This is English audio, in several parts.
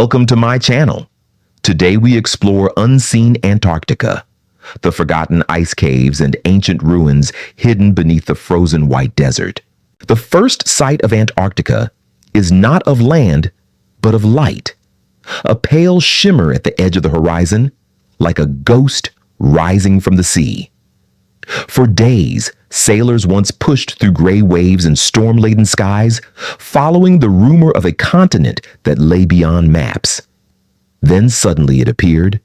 Welcome to my channel. Today we explore unseen Antarctica, the forgotten ice caves and ancient ruins hidden beneath the frozen white desert. The first sight of Antarctica is not of land, but of light, a pale shimmer at the edge of the horizon, like a ghost rising from the sea. For days, sailors once pushed through gray waves and storm-laden skies, following the rumor of a continent that lay beyond maps. Then suddenly it appeared,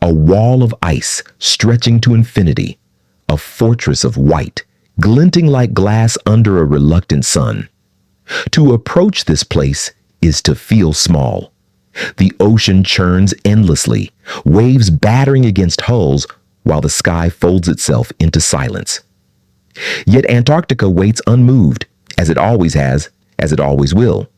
a wall of ice stretching to infinity, a fortress of white, glinting like glass under a reluctant sun. To approach this place is to feel small. The ocean churns endlessly, waves battering against hulls while the sky folds itself into silence. Yet Antarctica waits unmoved, as it always has, as it always will.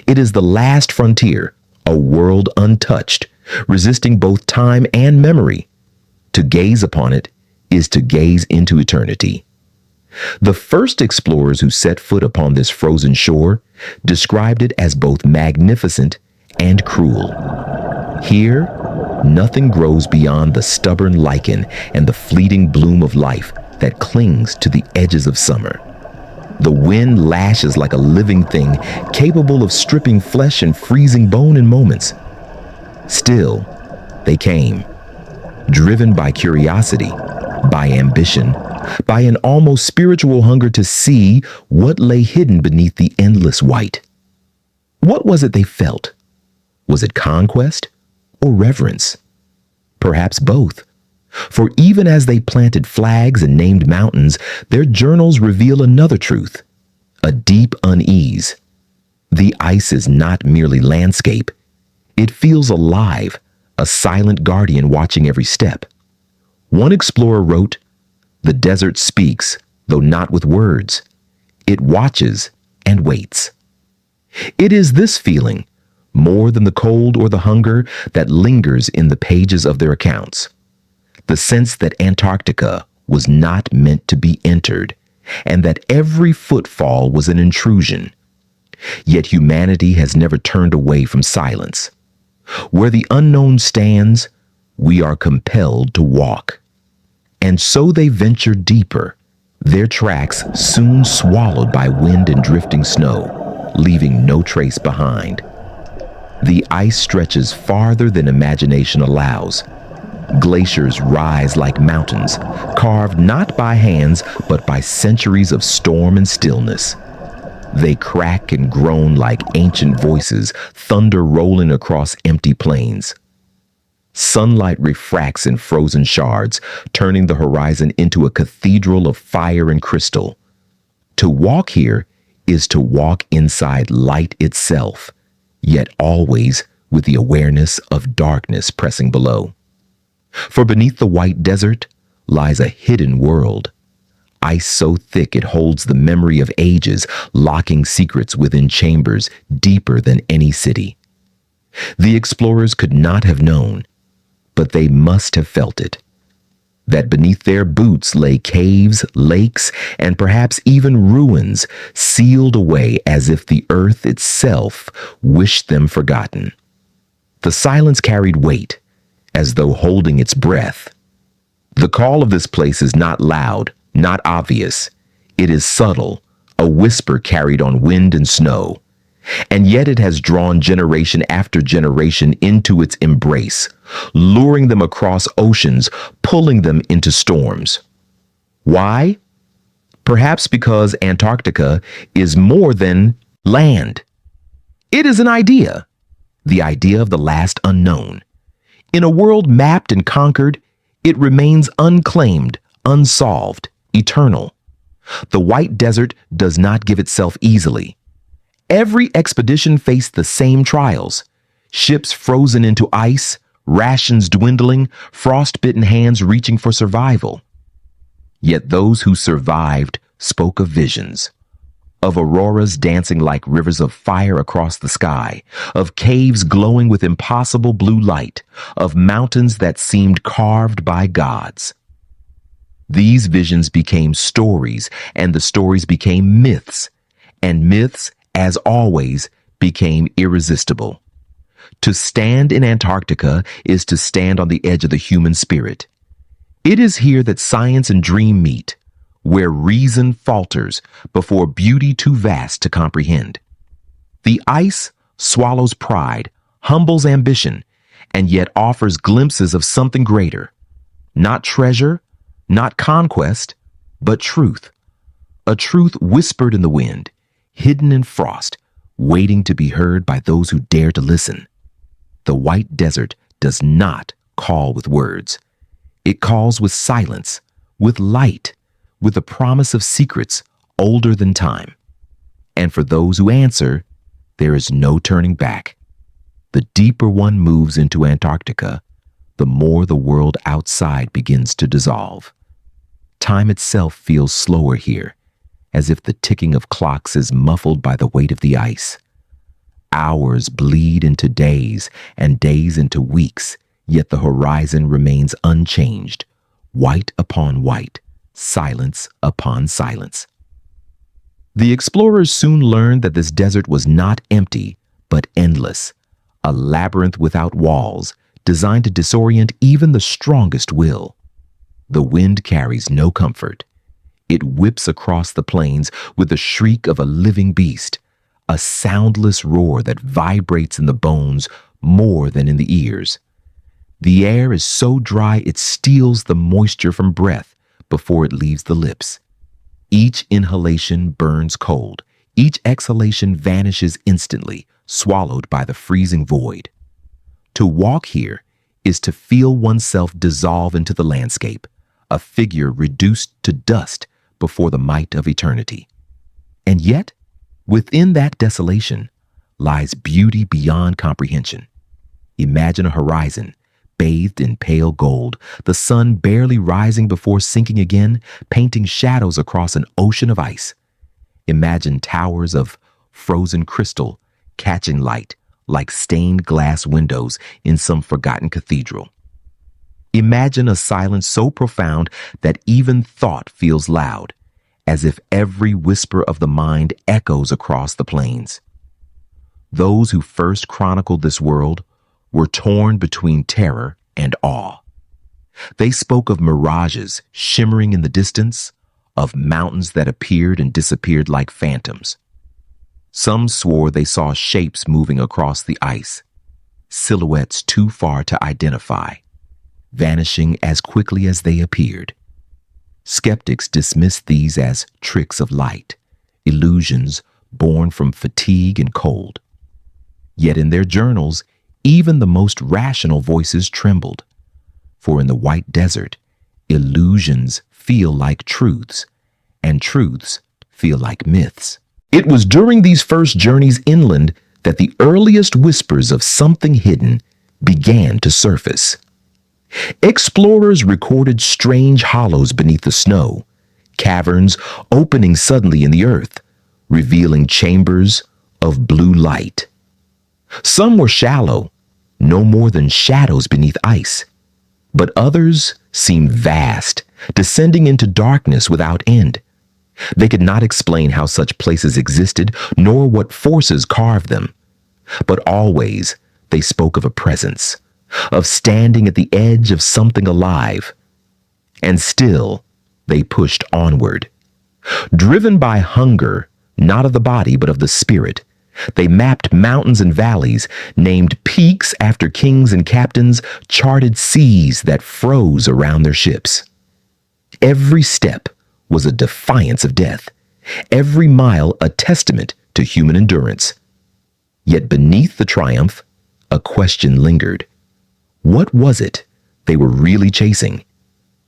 It is the last frontier, a world untouched, resisting both time and memory. To gaze upon it is to gaze into eternity. The first explorers who set foot upon this frozen shore described it as both magnificent and cruel. Here, nothing grows beyond the stubborn lichen and the fleeting bloom of life that clings to the edges of summer. The wind lashes like a living thing, capable of stripping flesh and freezing bone in moments. Still, they came, driven by curiosity, by ambition, by an almost spiritual hunger to see what lay hidden beneath the endless white. What was it they felt? Was it conquest or reverence? Perhaps both. For even as they planted flags and named mountains, their journals reveal another truth, a deep unease. The ice is not merely landscape. It feels alive, a silent guardian watching every step. One explorer wrote, "The desert speaks, though not with words. It watches and waits." It is this feeling, more than the cold or the hunger, that lingers in the pages of their accounts. The sense that Antarctica was not meant to be entered, and that every footfall was an intrusion. Yet humanity has never turned away from silence. Where the unknown stands, we are compelled to walk. And so they venture deeper, their tracks soon swallowed by wind and drifting snow, leaving no trace behind. The ice stretches farther than imagination allows. Glaciers rise like mountains, carved not by hands, but by centuries of storm and stillness. They crack and groan like ancient voices, thunder rolling across empty plains. Sunlight refracts in frozen shards, turning the horizon into a cathedral of fire and crystal. To walk here is to walk inside light itself, yet always with the awareness of darkness pressing below. For beneath the white desert lies a hidden world, ice so thick it holds the memory of ages, locking secrets within chambers deeper than any city. The explorers could not have known, but they must have felt it, that beneath their boots lay caves, lakes, and perhaps even ruins, sealed away as if the earth itself wished them forgotten. The silence carried weight, as though holding its breath. The call of this place is not loud, not obvious. It is subtle, a whisper carried on wind and snow. And yet it has drawn generation after generation into its embrace, luring them across oceans, pulling them into storms. Why? Perhaps because Antarctica is more than land. It is an idea, the idea of the last unknown. In a world mapped and conquered, it remains unclaimed, unsolved, eternal. The white desert does not give itself easily. Every expedition faced the same trials: ships frozen into ice, rations dwindling, frostbitten hands reaching for survival. Yet those who survived spoke of visions, of auroras dancing like rivers of fire across the sky, of caves glowing with impossible blue light, of mountains that seemed carved by gods. These visions became stories, and the stories became myths, and myths, as always, became irresistible. To stand in Antarctica is to stand on the edge of the human spirit. It is here that science and dream meet, where reason falters before beauty too vast to comprehend. The ice swallows pride, humbles ambition, and yet offers glimpses of something greater. Not treasure, not conquest, but truth. A truth whispered in the wind, hidden in frost, waiting to be heard by those who dare to listen. The white desert does not call with words. It calls with silence, with light, with the promise of secrets older than time. And for those who answer, there is no turning back. The deeper one moves into Antarctica, the more the world outside begins to dissolve. Time itself feels slower here, as if the ticking of clocks is muffled by the weight of the ice. Hours bleed into days and days into weeks, yet the horizon remains unchanged, white upon white, silence upon silence. The explorers soon learned that this desert was not empty, but endless, a labyrinth without walls, designed to disorient even the strongest will. The wind carries no comfort. It whips across the plains with the shriek of a living beast, a soundless roar that vibrates in the bones more than in the ears. The air is so dry it steals the moisture from breath before it leaves the lips. Each inhalation burns cold. Each exhalation vanishes instantly, swallowed by the freezing void. To walk here is to feel oneself dissolve into the landscape, a figure reduced to dust before the might of eternity. And yet, within that desolation lies beauty beyond comprehension. Imagine a horizon bathed in pale gold, the sun barely rising before sinking again, painting shadows across an ocean of ice. Imagine towers of frozen crystal catching light like stained glass windows in some forgotten cathedral. Imagine a silence so profound that even thought feels loud, as if every whisper of the mind echoes across the plains. Those who first chronicled this world were torn between terror and awe. They spoke of mirages shimmering in the distance, of mountains that appeared and disappeared like phantoms. Some swore they saw shapes moving across the ice, silhouettes too far to identify, vanishing as quickly as they appeared. Skeptics dismissed these as tricks of light, illusions born from fatigue and cold. Yet in their journals, even the most rational voices trembled. For in the white desert, illusions feel like truths, and truths feel like myths. It was during these first journeys inland that the earliest whispers of something hidden began to surface. Explorers recorded strange hollows beneath the snow, caverns opening suddenly in the earth, revealing chambers of blue light. Some were shallow, no more than shadows beneath ice, but others seemed vast, descending into darkness without end. They could not explain how such places existed, nor what forces carved them, but always they spoke of a presence, of standing at the edge of something alive. And still, they pushed onward. Driven by hunger, not of the body, but of the spirit, they mapped mountains and valleys, named peaks after kings and captains, charted seas that froze around their ships. Every step was a defiance of death, every mile a testament to human endurance. Yet beneath the triumph, a question lingered. What was it they were really chasing?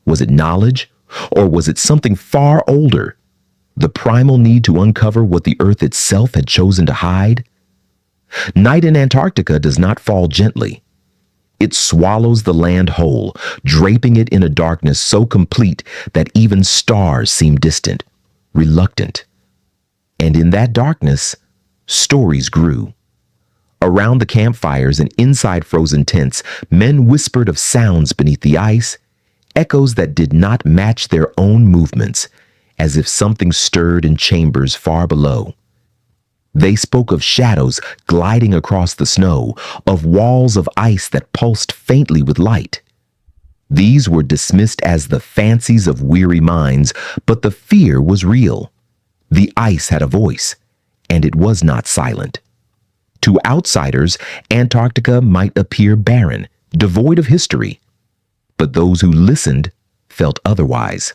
Was it knowledge, or was it something far older? The primal need to uncover what the earth itself had chosen to hide? Night in Antarctica does not fall gently. It swallows the land whole, draping it in a darkness so complete that even stars seem distant, reluctant. And in that darkness, stories grew. Around the campfires and inside frozen tents, men whispered of sounds beneath the ice, echoes that did not match their own movements, as if something stirred in chambers far below. They spoke of shadows gliding across the snow, of walls of ice that pulsed faintly with light. These were dismissed as the fancies of weary minds, but the fear was real. The ice had a voice, and it was not silent. To outsiders, Antarctica might appear barren, devoid of history. But those who listened felt otherwise.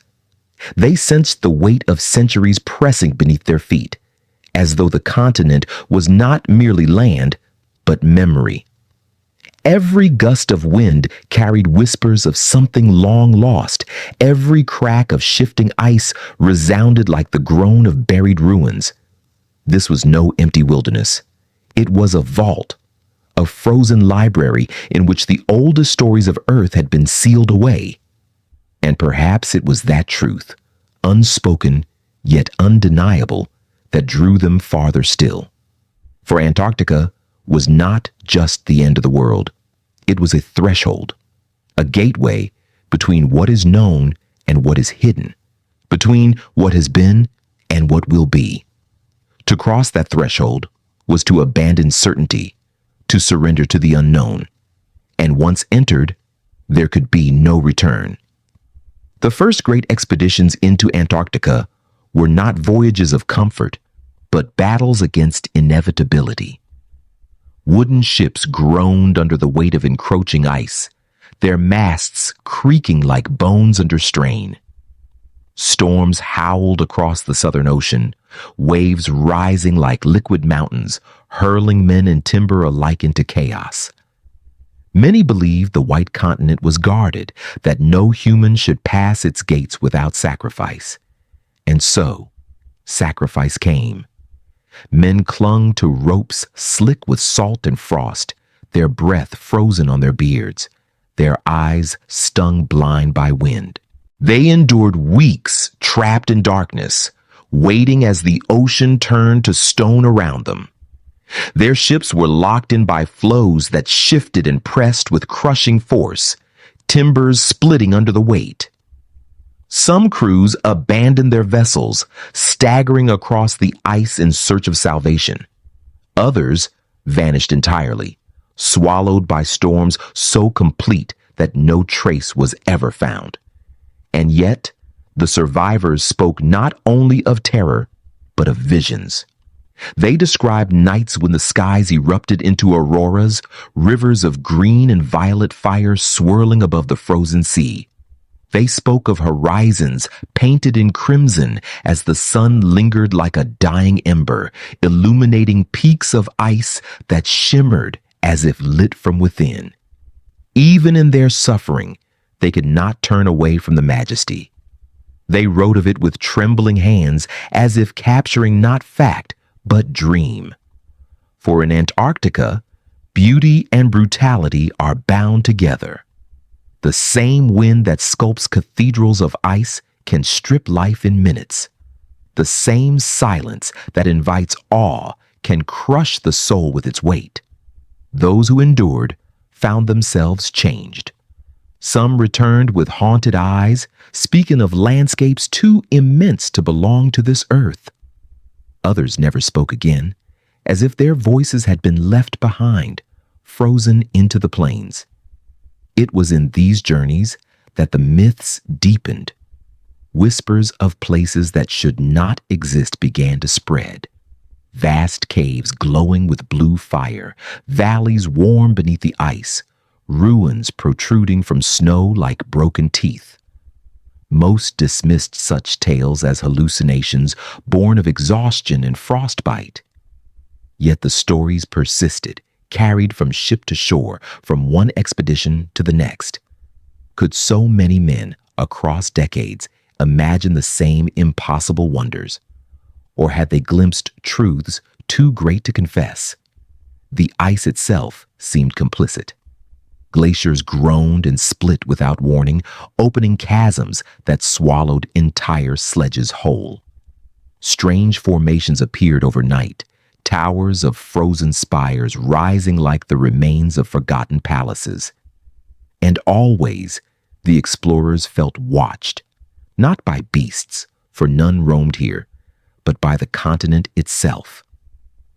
They sensed the weight of centuries pressing beneath their feet, as though the continent was not merely land, but memory. Every gust of wind carried whispers of something long lost. Every crack of shifting ice resounded like the groan of buried ruins. This was no empty wilderness. It was a vault, a frozen library in which the oldest stories of Earth had been sealed away. And perhaps it was that truth, unspoken yet undeniable, that drew them farther still. For Antarctica was not just the end of the world. It was a threshold, a gateway between what is known and what is hidden, between what has been and what will be. To cross that threshold was to abandon certainty, to surrender to the unknown. And once entered, there could be no return. The first great expeditions into Antarctica were not voyages of comfort, but battles against inevitability. Wooden ships groaned under the weight of encroaching ice, their masts creaking like bones under strain. Storms howled across the Southern Ocean, waves rising like liquid mountains, hurling men and timber alike into chaos. Many believed the White Continent was guarded, that no human should pass its gates without sacrifice. And so, sacrifice came. Men clung to ropes slick with salt and frost, their breath frozen on their beards, their eyes stung blind by wind. They endured weeks trapped in darkness, waiting as the ocean turned to stone around them. Their ships were locked in by floes that shifted and pressed with crushing force, timbers splitting under the weight. Some crews abandoned their vessels, staggering across the ice in search of salvation. Others vanished entirely, swallowed by storms so complete that no trace was ever found. And yet, the survivors spoke not only of terror, but of visions. They described nights when the skies erupted into auroras, rivers of green and violet fire swirling above the frozen sea. They spoke of horizons painted in crimson as the sun lingered like a dying ember, illuminating peaks of ice that shimmered as if lit from within. Even in their suffering, they could not turn away from the majesty. They wrote of it with trembling hands, as if capturing not fact, but dream. For in Antarctica, beauty and brutality are bound together. The same wind that sculpts cathedrals of ice can strip life in minutes. The same silence that invites awe can crush the soul with its weight. Those who endured found themselves changed. Some returned with haunted eyes, speaking of landscapes too immense to belong to this earth. Others never spoke again, as if their voices had been left behind, frozen into the plains. It was in these journeys that the myths deepened. Whispers of places that should not exist began to spread. Vast caves glowing with blue fire, valleys warm beneath the ice, ruins protruding from snow like broken teeth. Most dismissed such tales as hallucinations born of exhaustion and frostbite. Yet the stories persisted, carried from ship to shore, from one expedition to the next. Could so many men, across decades, imagine the same impossible wonders? Or had they glimpsed truths too great to confess? The ice itself seemed complicit. Glaciers groaned and split without warning, opening chasms that swallowed entire sledges whole. Strange formations appeared overnight, towers of frozen spires rising like the remains of forgotten palaces. And always, the explorers felt watched, not by beasts, for none roamed here, but by the continent itself.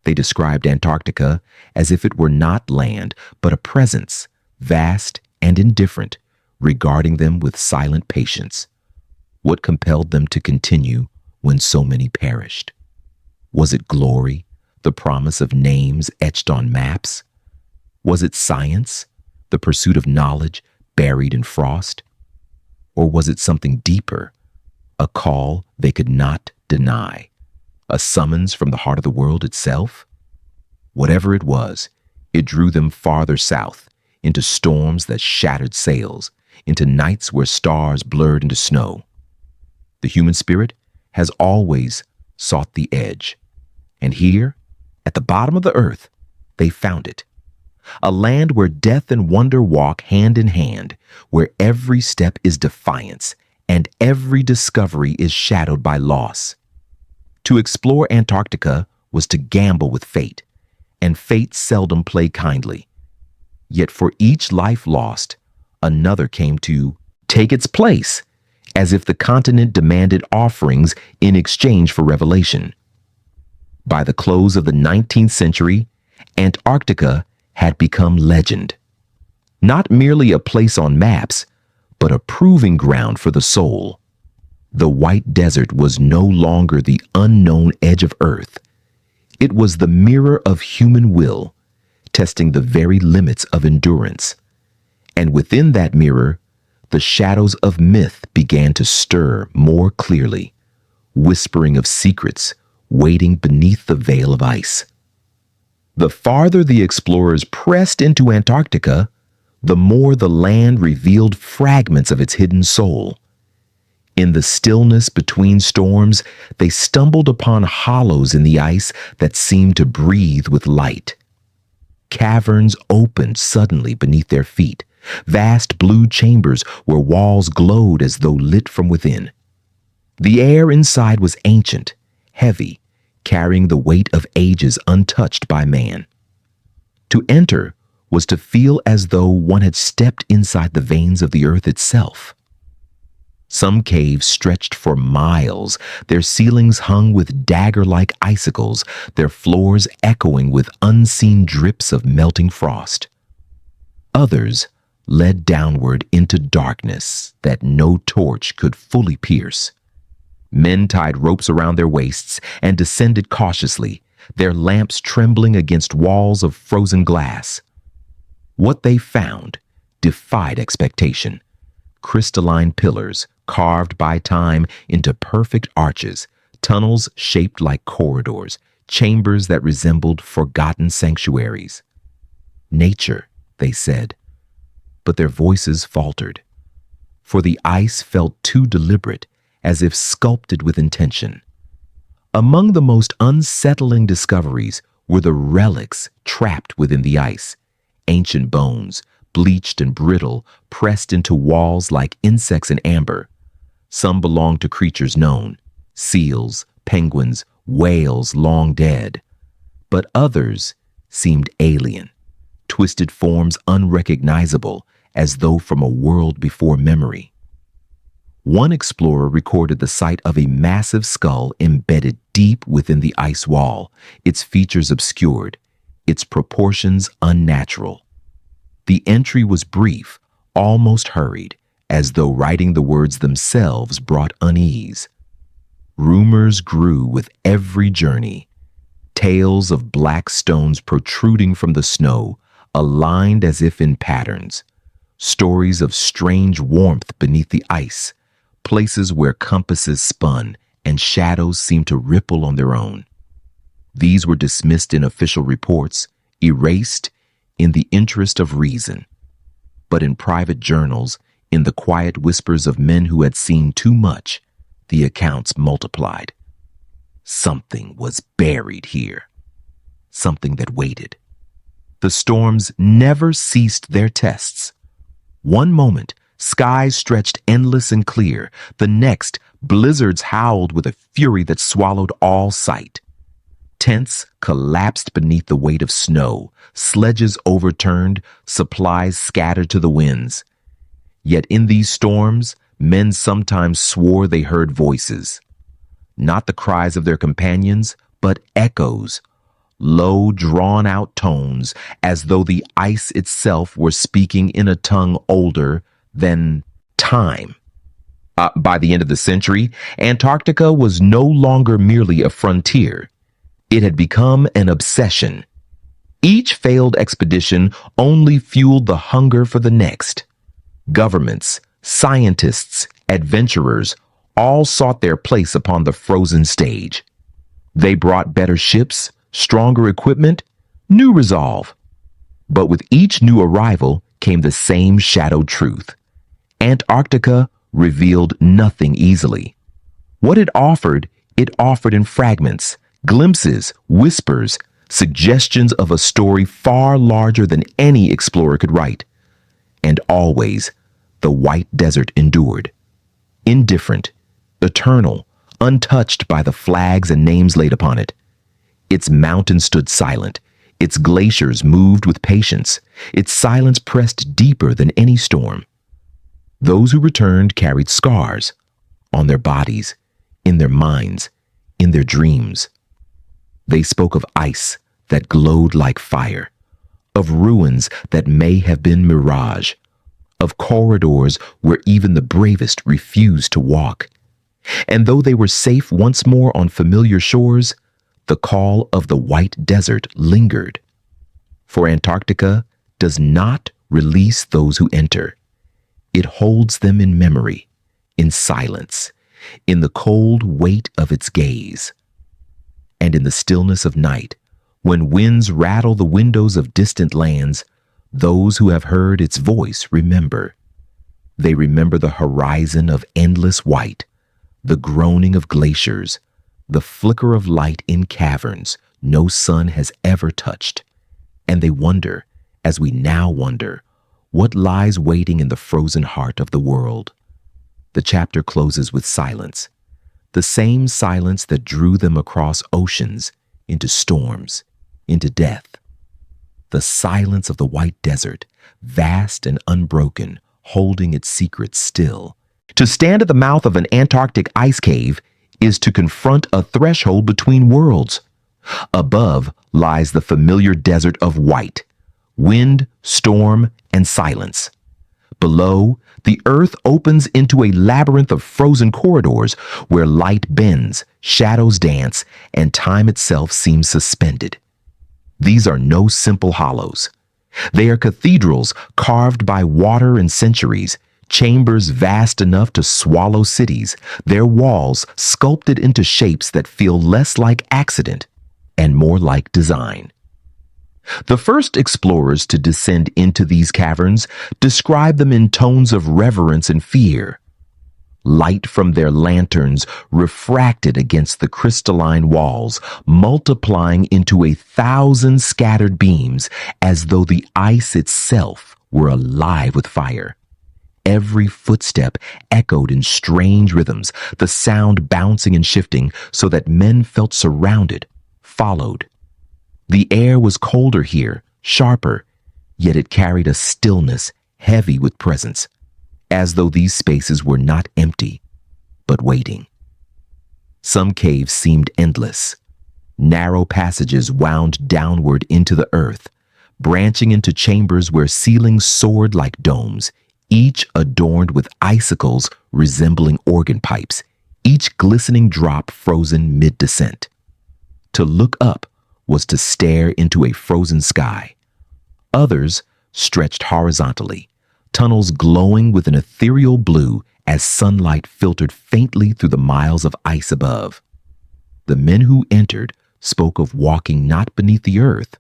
They described Antarctica as if it were not land, but a presence, vast and indifferent, regarding them with silent patience. What compelled them to continue when so many perished? Was it glory, the promise of names etched on maps? Was it science, the pursuit of knowledge buried in frost? Or was it something deeper, a call they could not deny, a summons from the heart of the world itself? Whatever it was, it drew them farther south, into storms that shattered sails, into nights where stars blurred into snow. The human spirit has always sought the edge, and here, at the bottom of the earth, they found it. A land where death and wonder walk hand in hand, where every step is defiance and every discovery is shadowed by loss. To explore Antarctica was to gamble with fate, and fate seldom played kindly. Yet for each life lost, another came to take its place, as if the continent demanded offerings in exchange for revelation. By the close of the 19th century, Antarctica had become legend. Not merely a place on maps, but a proving ground for the soul. The white desert was no longer the unknown edge of Earth. It was the mirror of human will, testing the very limits of endurance. And within that mirror, the shadows of myth began to stir more clearly, whispering of secrets waiting beneath the veil of ice. The farther the explorers pressed into Antarctica, the more the land revealed fragments of its hidden soul. In the stillness between storms, they stumbled upon hollows in the ice that seemed to breathe with light. Caverns opened suddenly beneath their feet, vast blue chambers where walls glowed as though lit from within. The air inside was ancient, heavy, carrying the weight of ages untouched by man. To enter was to feel as though one had stepped inside the veins of the earth itself. Some caves stretched for miles, their ceilings hung with dagger-like icicles, their floors echoing with unseen drips of melting frost. Others led downward into darkness that no torch could fully pierce. Men tied ropes around their waists and descended cautiously, their lamps trembling against walls of frozen glass. What they found defied expectation. Crystalline pillars, carved by time into perfect arches, tunnels shaped like corridors, chambers that resembled forgotten sanctuaries. Nature, they said, but their voices faltered, for the ice felt too deliberate, as if sculpted with intention. Among the most unsettling discoveries were the relics trapped within the ice, ancient bones, bleached and brittle, pressed into walls like insects in amber. Some belonged to creatures known, seals, penguins, whales long dead. But others seemed alien, twisted forms unrecognizable, as though from a world before memory. One explorer recorded the sight of a massive skull embedded deep within the ice wall, its features obscured, its proportions unnatural. The entry was brief, almost hurried, as though writing the words themselves brought unease. Rumors grew with every journey. Tales of black stones protruding from the snow, aligned as if in patterns. Stories of strange warmth beneath the ice, places where compasses spun and shadows seemed to ripple on their own. These were dismissed in official reports, erased in the interest of reason. But in private journals, in the quiet whispers of men who had seen too much, the accounts multiplied. Something was buried here. Something that waited. The storms never ceased their tests. One moment, skies stretched endless and clear. The next, blizzards howled with a fury that swallowed all sight. Tents collapsed beneath the weight of snow, sledges overturned, supplies scattered to the winds. Yet in these storms, men sometimes swore they heard voices. Not the cries of their companions, but echoes, low, drawn-out tones, as though the ice itself were speaking in a tongue older than time. By the end of the century, Antarctica was no longer merely a frontier. It had become an obsession. Each failed expedition only fueled the hunger for the next. Governments, scientists, adventurers all sought their place upon the frozen stage. They brought better ships, stronger equipment, new resolve. But with each new arrival came the same shadowed truth. Antarctica revealed nothing easily. What it offered in fragments, glimpses, whispers, suggestions of a story far larger than any explorer could write. And always, the white desert endured. Indifferent, eternal, untouched by the flags and names laid upon it. Its mountains stood silent. Its glaciers moved with patience. Its silence pressed deeper than any storm. Those who returned carried scars on their bodies, in their minds, in their dreams. They spoke of ice that glowed like fire, of ruins that may have been mirage, of corridors where even the bravest refused to walk. And though they were safe once more on familiar shores, the call of the white desert lingered. For Antarctica does not release those who enter. It holds them in memory, in silence, in the cold weight of its gaze. And in the stillness of night, when winds rattle the windows of distant lands, those who have heard its voice remember. They remember the horizon of endless white, the groaning of glaciers, the flicker of light in caverns no sun has ever touched. And they wonder, as we now wonder, what lies waiting in the frozen heart of the world. The chapter closes with silence, the same silence that drew them across oceans, into storms, into death. The silence of the white desert, vast and unbroken, holding its secrets still. To stand at the mouth of an Antarctic ice cave is to confront a threshold between worlds. Above lies the familiar desert of white, wind, storm, and silence. Below, the earth opens into a labyrinth of frozen corridors where light bends, shadows dance, and time itself seems suspended. These are no simple hollows. They are cathedrals carved by water and centuries, chambers vast enough to swallow cities, their walls sculpted into shapes that feel less like accident and more like design. The first explorers to descend into these caverns describe them in tones of reverence and fear. Light from their lanterns refracted against the crystalline walls, multiplying into 1,000 scattered beams as though the ice itself were alive with fire. Every footstep echoed in strange rhythms, the sound bouncing and shifting so that men felt surrounded, followed. The air was colder here, sharper, yet it carried a stillness heavy with presence, as though these spaces were not empty, but waiting. Some caves seemed endless. Narrow passages wound downward into the earth, branching into chambers where ceilings soared like domes, each adorned with icicles resembling organ pipes, each glistening drop frozen mid-descent. To look up was to stare into a frozen sky. Others stretched horizontally, tunnels glowing with an ethereal blue as sunlight filtered faintly through the miles of ice above. The men who entered spoke of walking not beneath the earth,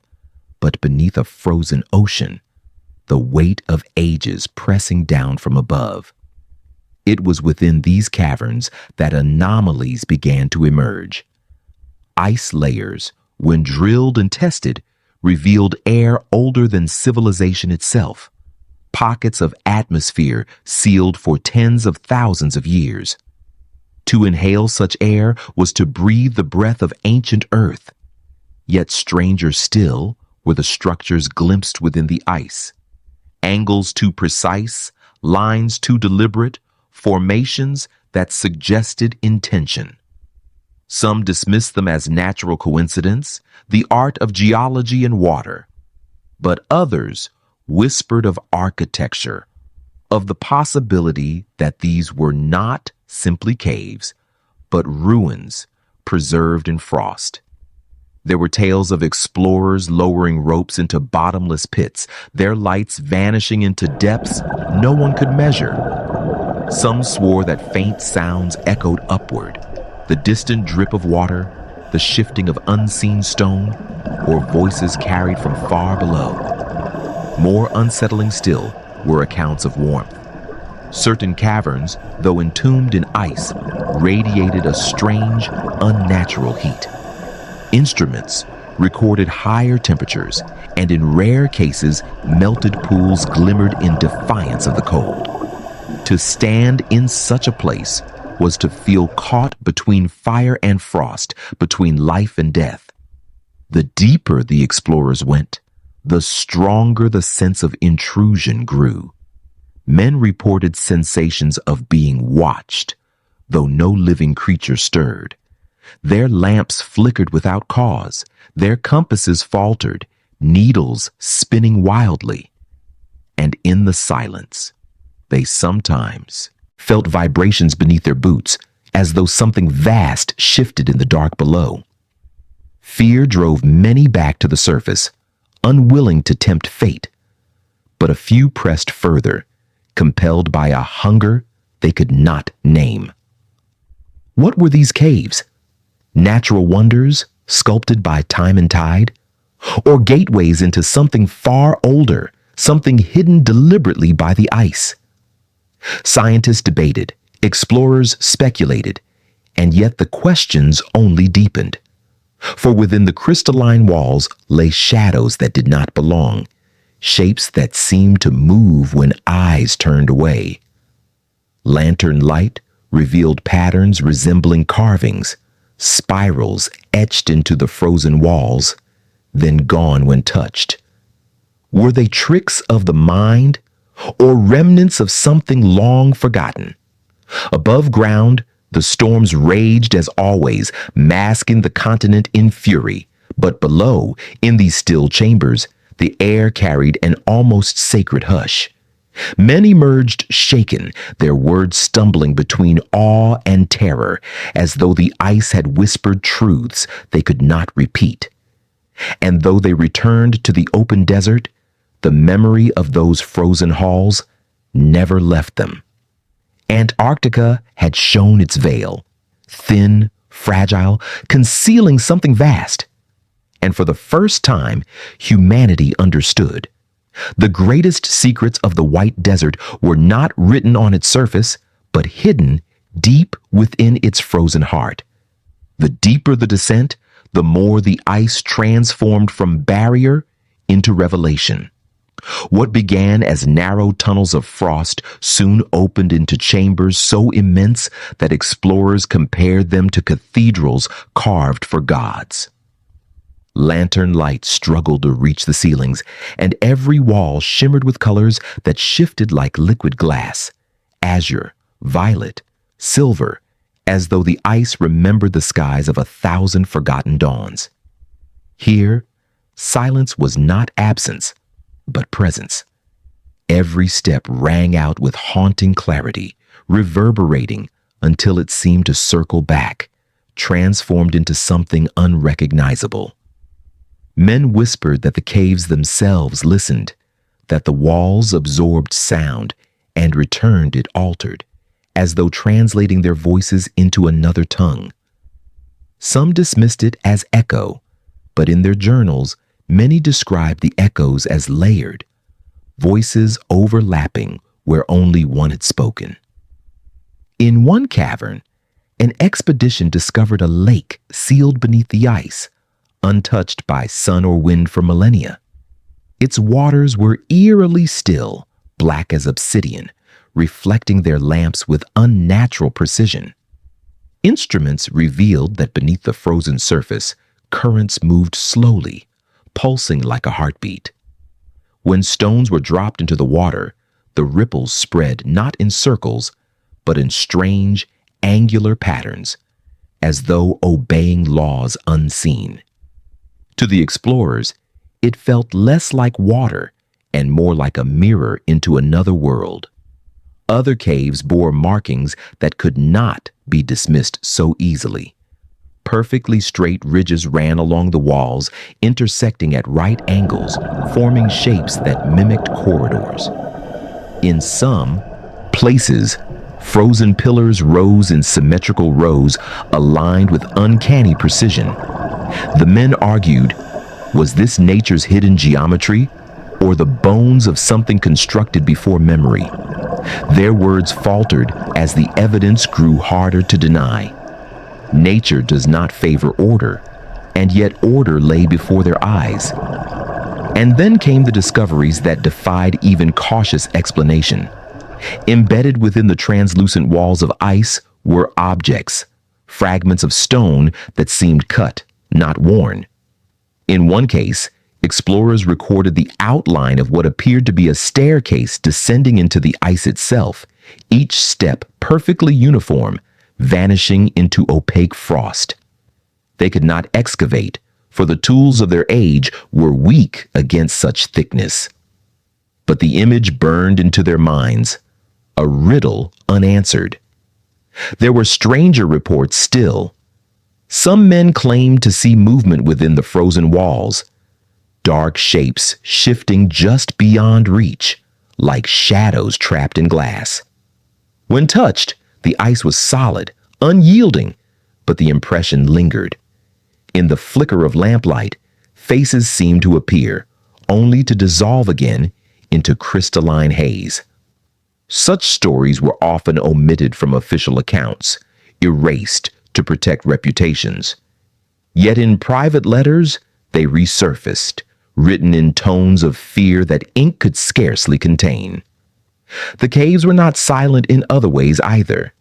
but beneath a frozen ocean, the weight of ages pressing down from above. It was within these caverns that anomalies began to emerge. Ice layers, when drilled and tested, revealed air older than civilization itself, pockets of atmosphere sealed for tens of thousands of years. To inhale such air was to breathe the breath of ancient earth. Yet stranger still were the structures glimpsed within the ice. Angles too precise, lines too deliberate, formations that suggested intention. Some dismissed them as natural coincidence, the art of geology and water. But others whispered of architecture, of the possibility that these were not simply caves, but ruins preserved in frost. There were tales of explorers lowering ropes into bottomless pits, their lights vanishing into depths no one could measure. Some swore that faint sounds echoed upward, the distant drip of water, the shifting of unseen stone, or voices carried from far below. More unsettling still were accounts of warmth. Certain caverns, though entombed in ice, radiated a strange, unnatural heat. Instruments recorded higher temperatures, and in rare cases, melted pools glimmered in defiance of the cold. To stand in such a place was to feel caught between fire and frost, between life and death. The deeper the explorers went, the stronger the sense of intrusion grew. Men reported sensations of being watched, though no living creature stirred. Their lamps flickered without cause, their compasses faltered, needles spinning wildly. And in the silence, they sometimes felt vibrations beneath their boots, as though something vast shifted in the dark below. Fear drove many back to the surface, unwilling to tempt fate. But a few pressed further, compelled by a hunger they could not name. What were these caves? Natural wonders sculpted by time and tide? Or gateways into something far older, something hidden deliberately by the ice? Scientists debated, explorers speculated, and yet the questions only deepened. For within the crystalline walls lay shadows that did not belong, shapes that seemed to move when eyes turned away. Lantern light revealed patterns resembling carvings, spirals etched into the frozen walls, then gone when touched. Were they tricks of the mind, or remnants of something long forgotten? Above ground, the storms raged as always, masking the continent in fury. But below, in these still chambers, the air carried an almost sacred hush. Men emerged shaken, their words stumbling between awe and terror, as though the ice had whispered truths they could not repeat. And though they returned to the open desert, the memory of those frozen halls never left them. Antarctica had shown its veil, thin, fragile, concealing something vast. And for the first time, humanity understood. The greatest secrets of the White Desert were not written on its surface, but hidden deep within its frozen heart. The deeper the descent, the more the ice transformed from barrier into revelation. What began as narrow tunnels of frost soon opened into chambers so immense that explorers compared them to cathedrals carved for gods. Lantern light struggled to reach the ceilings, and every wall shimmered with colors that shifted like liquid glass, azure, violet, silver, as though the ice remembered the skies of 1,000 forgotten dawns. Here, silence was not absence, but presence. Every step rang out with haunting clarity, reverberating until it seemed to circle back, transformed into something unrecognizable. Men whispered that the caves themselves listened, that the walls absorbed sound and returned it altered, as though translating their voices into another tongue. Some dismissed it as echo, but in their journals, many described the echoes as layered, voices overlapping where only one had spoken. In one cavern, an expedition discovered a lake sealed beneath the ice, untouched by sun or wind for millennia. Its waters were eerily still, black as obsidian, reflecting their lamps with unnatural precision. Instruments revealed that beneath the frozen surface, currents moved slowly, pulsing like a heartbeat. When stones were dropped into the water, the ripples spread not in circles, but in strange, angular patterns, as though obeying laws unseen. To the explorers, it felt less like water and more like a mirror into another world. Other caves bore markings that could not be dismissed so easily. Perfectly straight ridges ran along the walls, intersecting at right angles, forming shapes that mimicked corridors. In some places, frozen pillars rose in symmetrical rows, aligned with uncanny precision. The men argued, was this nature's hidden geometry, or the bones of something constructed before memory? Their words faltered as the evidence grew harder to deny. Nature does not favor order, and yet order lay before their eyes. And then came the discoveries that defied even cautious explanation. Embedded within the translucent walls of ice were objects, fragments of stone that seemed cut, not worn. In one case, explorers recorded the outline of what appeared to be a staircase descending into the ice itself, each step perfectly uniform, vanishing into opaque frost. They could not excavate, for the tools of their age were weak against such thickness. But the image burned into their minds, a riddle unanswered. There were stranger reports still. Some men claimed to see movement within the frozen walls, dark shapes shifting just beyond reach, like shadows trapped in glass. When touched, the ice was solid, unyielding, but the impression lingered. In the flicker of lamplight, faces seemed to appear, only to dissolve again into crystalline haze. Such stories were often omitted from official accounts, erased to protect reputations. Yet in private letters, they resurfaced, written in tones of fear that ink could scarcely contain. The caves were not silent in other ways either.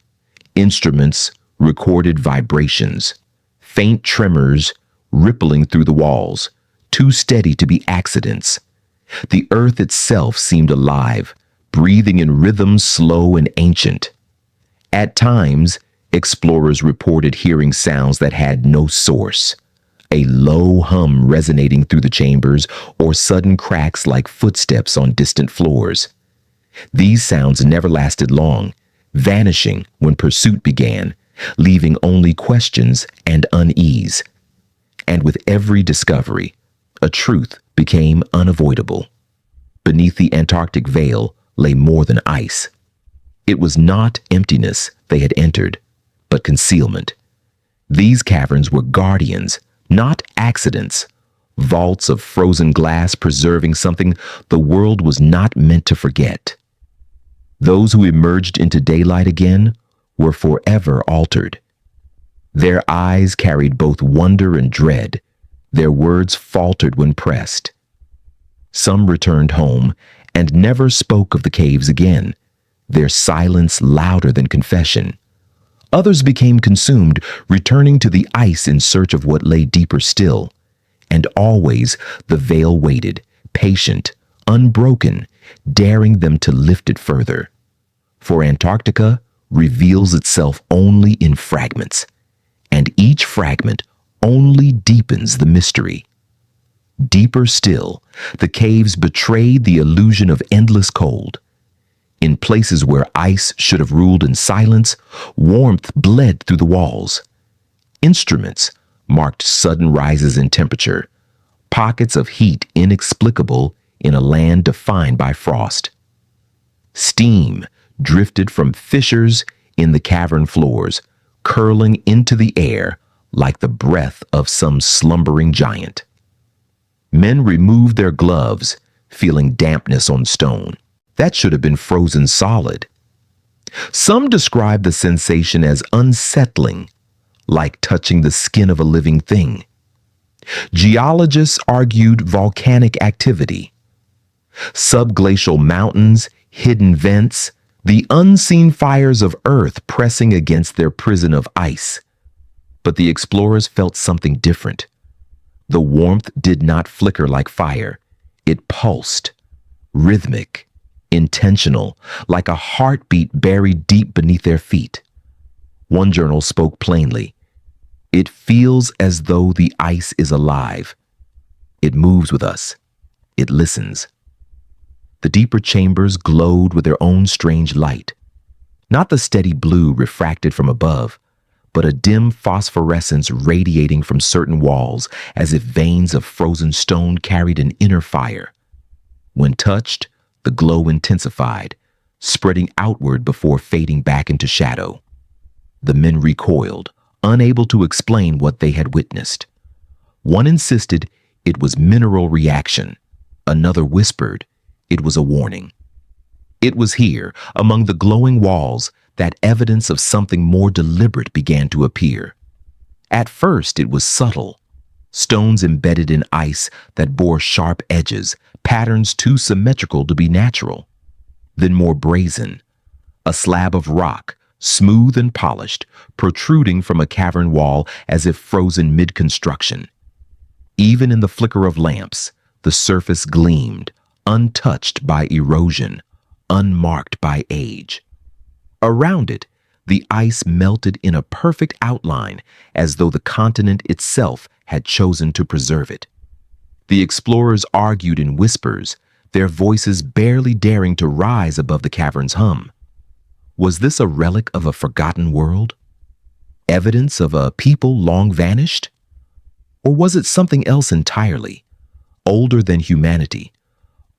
Instruments recorded vibrations, faint tremors rippling through the walls, too steady to be accidents. The earth itself seemed alive, breathing in rhythms slow and ancient. At times, explorers reported hearing sounds that had no source, a low hum resonating through the chambers or sudden cracks like footsteps on distant floors. These sounds never lasted long, vanishing when pursuit began, leaving only questions and unease. And with every discovery, a truth became unavoidable. Beneath the Antarctic veil lay more than ice. It was not emptiness they had entered, but concealment. These caverns were guardians, not accidents, vaults of frozen glass preserving something the world was not meant to forget. Those who emerged into daylight again were forever altered. Their eyes carried both wonder and dread. Their words faltered when pressed. Some returned home and never spoke of the caves again, their silence louder than confession. Others became consumed, returning to the ice in search of what lay deeper still. And always the veil waited, patient, unbroken, daring them to lift it further. For Antarctica reveals itself only in fragments, and each fragment only deepens the mystery. Deeper still, the caves betrayed the illusion of endless cold. In places where ice should have ruled in silence, warmth bled through the walls. Instruments marked sudden rises in temperature, pockets of heat inexplicable in a land defined by frost. Steam drifted from fissures in the cavern floors, curling into the air like the breath of some slumbering giant. Men removed their gloves, feeling dampness on stone. That should have been frozen solid. Some describe the sensation as unsettling, like touching the skin of a living thing. Geologists argued volcanic activity. Subglacial mountains, hidden vents, the unseen fires of Earth pressing against their prison of ice. But the explorers felt something different. The warmth did not flicker like fire. It pulsed, rhythmic, intentional, like a heartbeat buried deep beneath their feet. One journal spoke plainly. It feels as though the ice is alive. It moves with us. It listens. The deeper chambers glowed with their own strange light. Not the steady blue refracted from above, but a dim phosphorescence radiating from certain walls as if veins of frozen stone carried an inner fire. When touched, the glow intensified, spreading outward before fading back into shadow. The men recoiled, unable to explain what they had witnessed. One insisted it was mineral reaction. Another whispered it was a warning. It was here, among the glowing walls, that evidence of something more deliberate began to appear. At first, it was subtle. Stones embedded in ice that bore sharp edges, patterns too symmetrical to be natural. Then more brazen, a slab of rock, smooth and polished, protruding from a cavern wall as if frozen mid-construction. Even in the flicker of lamps, the surface gleamed, untouched by erosion, unmarked by age. Around it, the ice melted in a perfect outline, as though the continent itself had chosen to preserve it. The explorers argued in whispers, their voices barely daring to rise above the cavern's hum. Was this a relic of a forgotten world? Evidence of a people long vanished? Or was it something else entirely, older than humanity,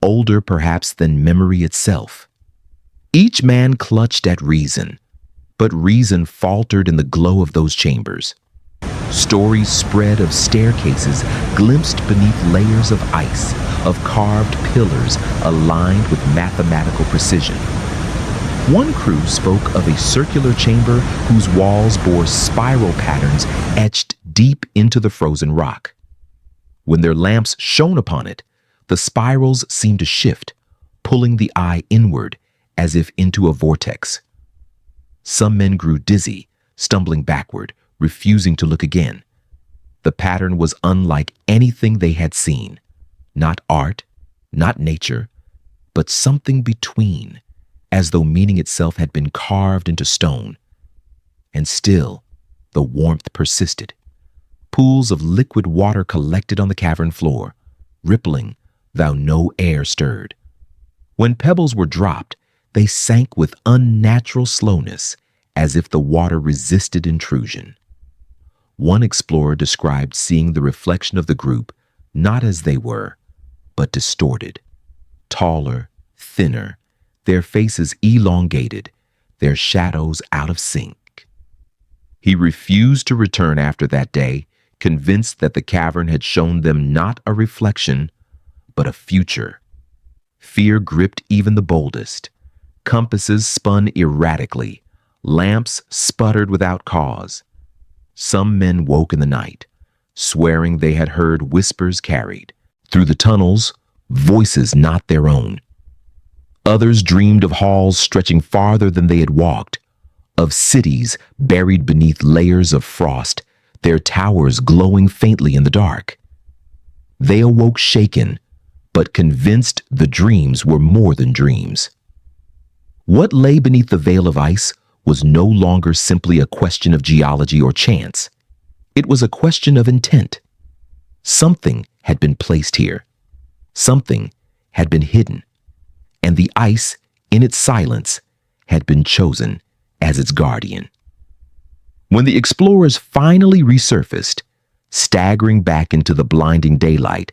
older perhaps than memory itself? Each man clutched at reason, but reason faltered in the glow of those chambers. Stories spread of staircases glimpsed beneath layers of ice, of carved pillars aligned with mathematical precision. One crew spoke of a circular chamber whose walls bore spiral patterns etched deep into the frozen rock. When their lamps shone upon it, the spirals seemed to shift, pulling the eye inward as if into a vortex. Some men grew dizzy, stumbling backward, refusing to look again. The pattern was unlike anything they had seen. Not art, not nature, but something between, as though meaning itself had been carved into stone. And still, the warmth persisted. Pools of liquid water collected on the cavern floor, rippling, though no air stirred. When pebbles were dropped, they sank with unnatural slowness, as if the water resisted intrusion. One explorer described seeing the reflection of the group not as they were, but distorted, taller, thinner, their faces elongated, their shadows out of sync. He refused to return after that day, convinced that the cavern had shown them not a reflection, but a future. Fear gripped even the boldest. Compasses spun erratically. Lamps sputtered without cause. Some men woke in the night, swearing they had heard whispers carried through the tunnels, voices not their own. Others dreamed of halls stretching farther than they had walked, of cities buried beneath layers of frost, their towers glowing faintly in the dark. They awoke shaken, but convinced the dreams were more than dreams. What lay beneath the veil of ice was no longer simply a question of geology or chance. It was a question of intent. Something had been placed here. Something had been hidden. And the ice, in its silence, had been chosen as its guardian. When the explorers finally resurfaced, staggering back into the blinding daylight,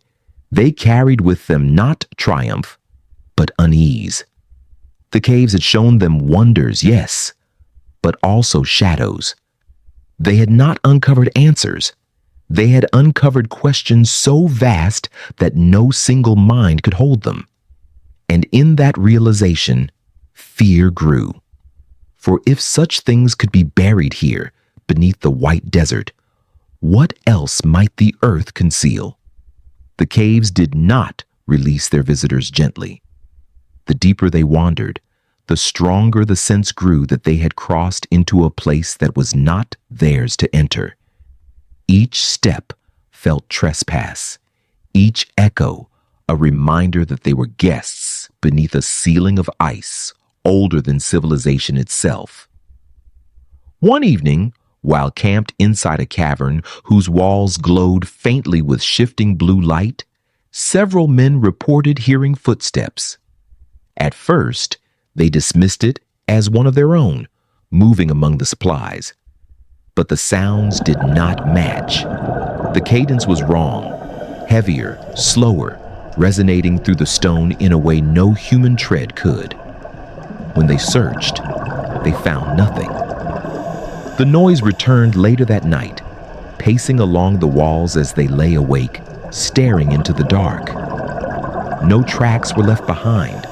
they carried with them not triumph, but unease. The caves had shown them wonders, yes, but also shadows. They had not uncovered answers. They had uncovered questions so vast that no single mind could hold them. And in that realization, fear grew. For if such things could be buried here, beneath the white desert, what else might the earth conceal? The caves did not release their visitors gently. The deeper they wandered, the stronger the sense grew that they had crossed into a place that was not theirs to enter. Each step felt trespass, each echo a reminder that they were guests beneath a ceiling of ice older than civilization itself. One evening, While camped inside a cavern whose walls glowed faintly with shifting blue light, several men reported hearing footsteps. At first, they dismissed it as one of their own, moving among the supplies. But the sounds did not match. The cadence was wrong, heavier, slower, resonating through the stone in a way no human tread could. When they searched, they found nothing. The noise returned later that night, pacing along the walls as they lay awake, staring into the dark. No tracks were left behind.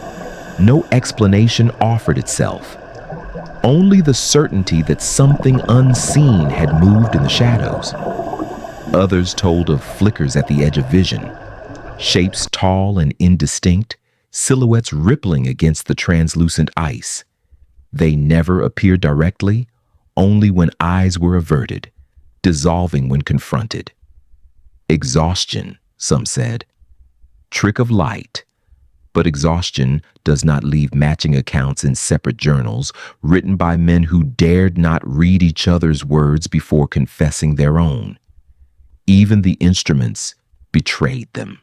No explanation offered itself. Only the certainty that something unseen had moved in the shadows. Others told of flickers at the edge of vision, shapes tall and indistinct, silhouettes rippling against the translucent ice. They never appeared directly, only when eyes were averted, dissolving when confronted. Exhaustion, some said. Trick of light. But exhaustion does not leave matching accounts in separate journals written by men who dared not read each other's words before confessing their own. Even the instruments betrayed them.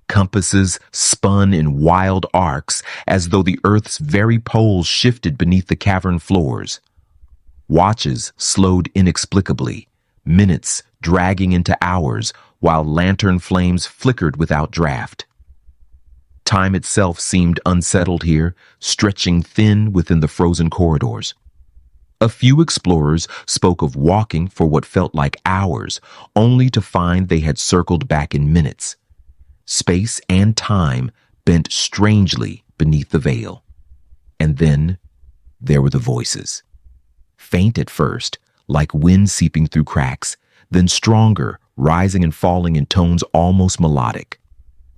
Compasses spun in wild arcs as though the Earth's very poles shifted beneath the cavern floors. Watches slowed inexplicably, minutes dragging into hours while lantern flames flickered without draft. Time itself seemed unsettled here, stretching thin within the frozen corridors. A few explorers spoke of walking for what felt like hours, only to find they had circled back in minutes. Space and time bent strangely beneath the veil. And then there were the voices. Faint at first, like wind seeping through cracks, then stronger, rising and falling in tones almost melodic.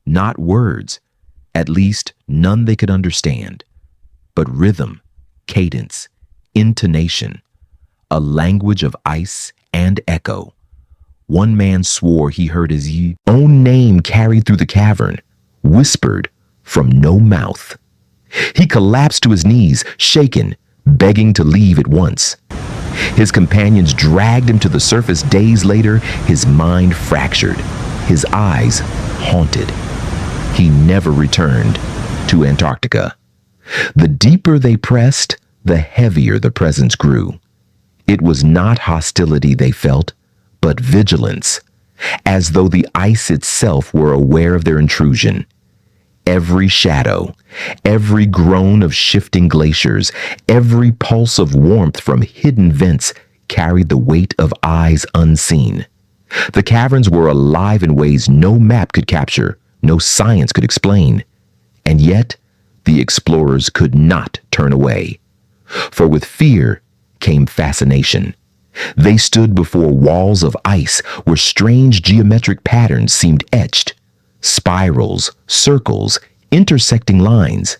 Not words, at least none they could understand, but rhythm, cadence, intonation, a language of ice and echo. One man swore he heard his own name carried through the cavern, whispered from no mouth. He collapsed to his knees, shaken, begging to leave at once. His companions dragged him to the surface days later, his mind fractured, his eyes haunted. He never returned to Antarctica. The deeper they pressed, the heavier the presence grew. It was not hostility they felt, but vigilance, as though the ice itself were aware of their intrusion. Every shadow, every groan of shifting glaciers, every pulse of warmth from hidden vents carried the weight of eyes unseen. The caverns were alive in ways no map could capture, no science could explain. And yet, the explorers could not turn away. For with fear came fascination. They stood before walls of ice where strange geometric patterns seemed etched. Spirals, circles, intersecting lines.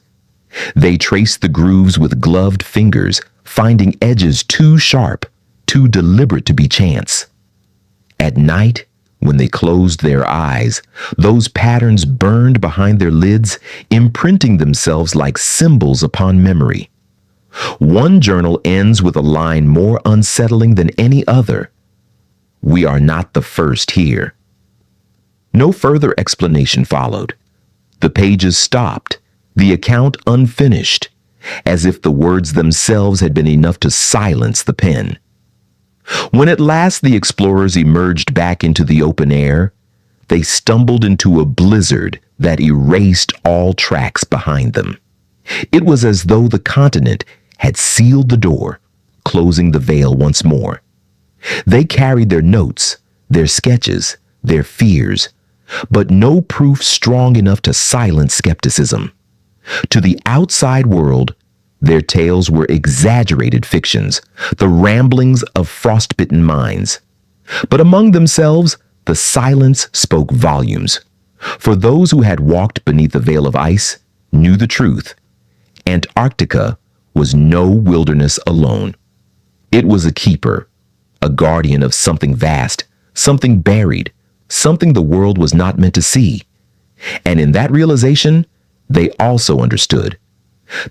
They traced the grooves with gloved fingers, finding edges too sharp, too deliberate to be chance. At night, when they closed their eyes, those patterns burned behind their lids, imprinting themselves like symbols upon memory. One journal ends with a line more unsettling than any other. "We are not the first here." No further explanation followed. The pages stopped, the account unfinished, as if the words themselves had been enough to silence the pen. When at last the explorers emerged back into the open air, they stumbled into a blizzard that erased all tracks behind them. It was as though the continent had sealed the door, closing the veil once more. They carried their notes, their sketches, their fears, but no proof strong enough to silence skepticism. To the outside world, their tales were exaggerated fictions, the ramblings of frostbitten minds. But among themselves, the silence spoke volumes. For those who had walked beneath the veil of ice knew the truth. Antarctica was no wilderness alone. It was a keeper, a guardian of something vast, something buried, something the world was not meant to see. And in that realization, they also understood.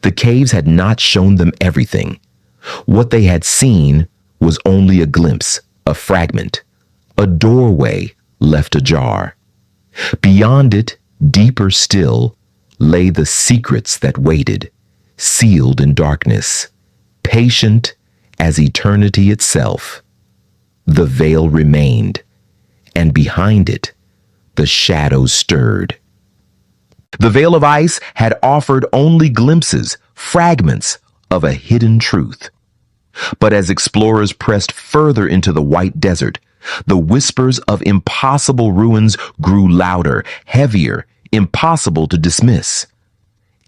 The caves had not shown them everything. What they had seen was only a glimpse, a fragment, a doorway left ajar. Beyond it, deeper still, lay the secrets that waited, sealed in darkness, patient as eternity itself. The veil remained, and behind it, the shadows stirred. The veil of ice had offered only glimpses, fragments of a hidden truth. But as explorers pressed further into the white desert, the whispers of impossible ruins grew louder, heavier, impossible to dismiss.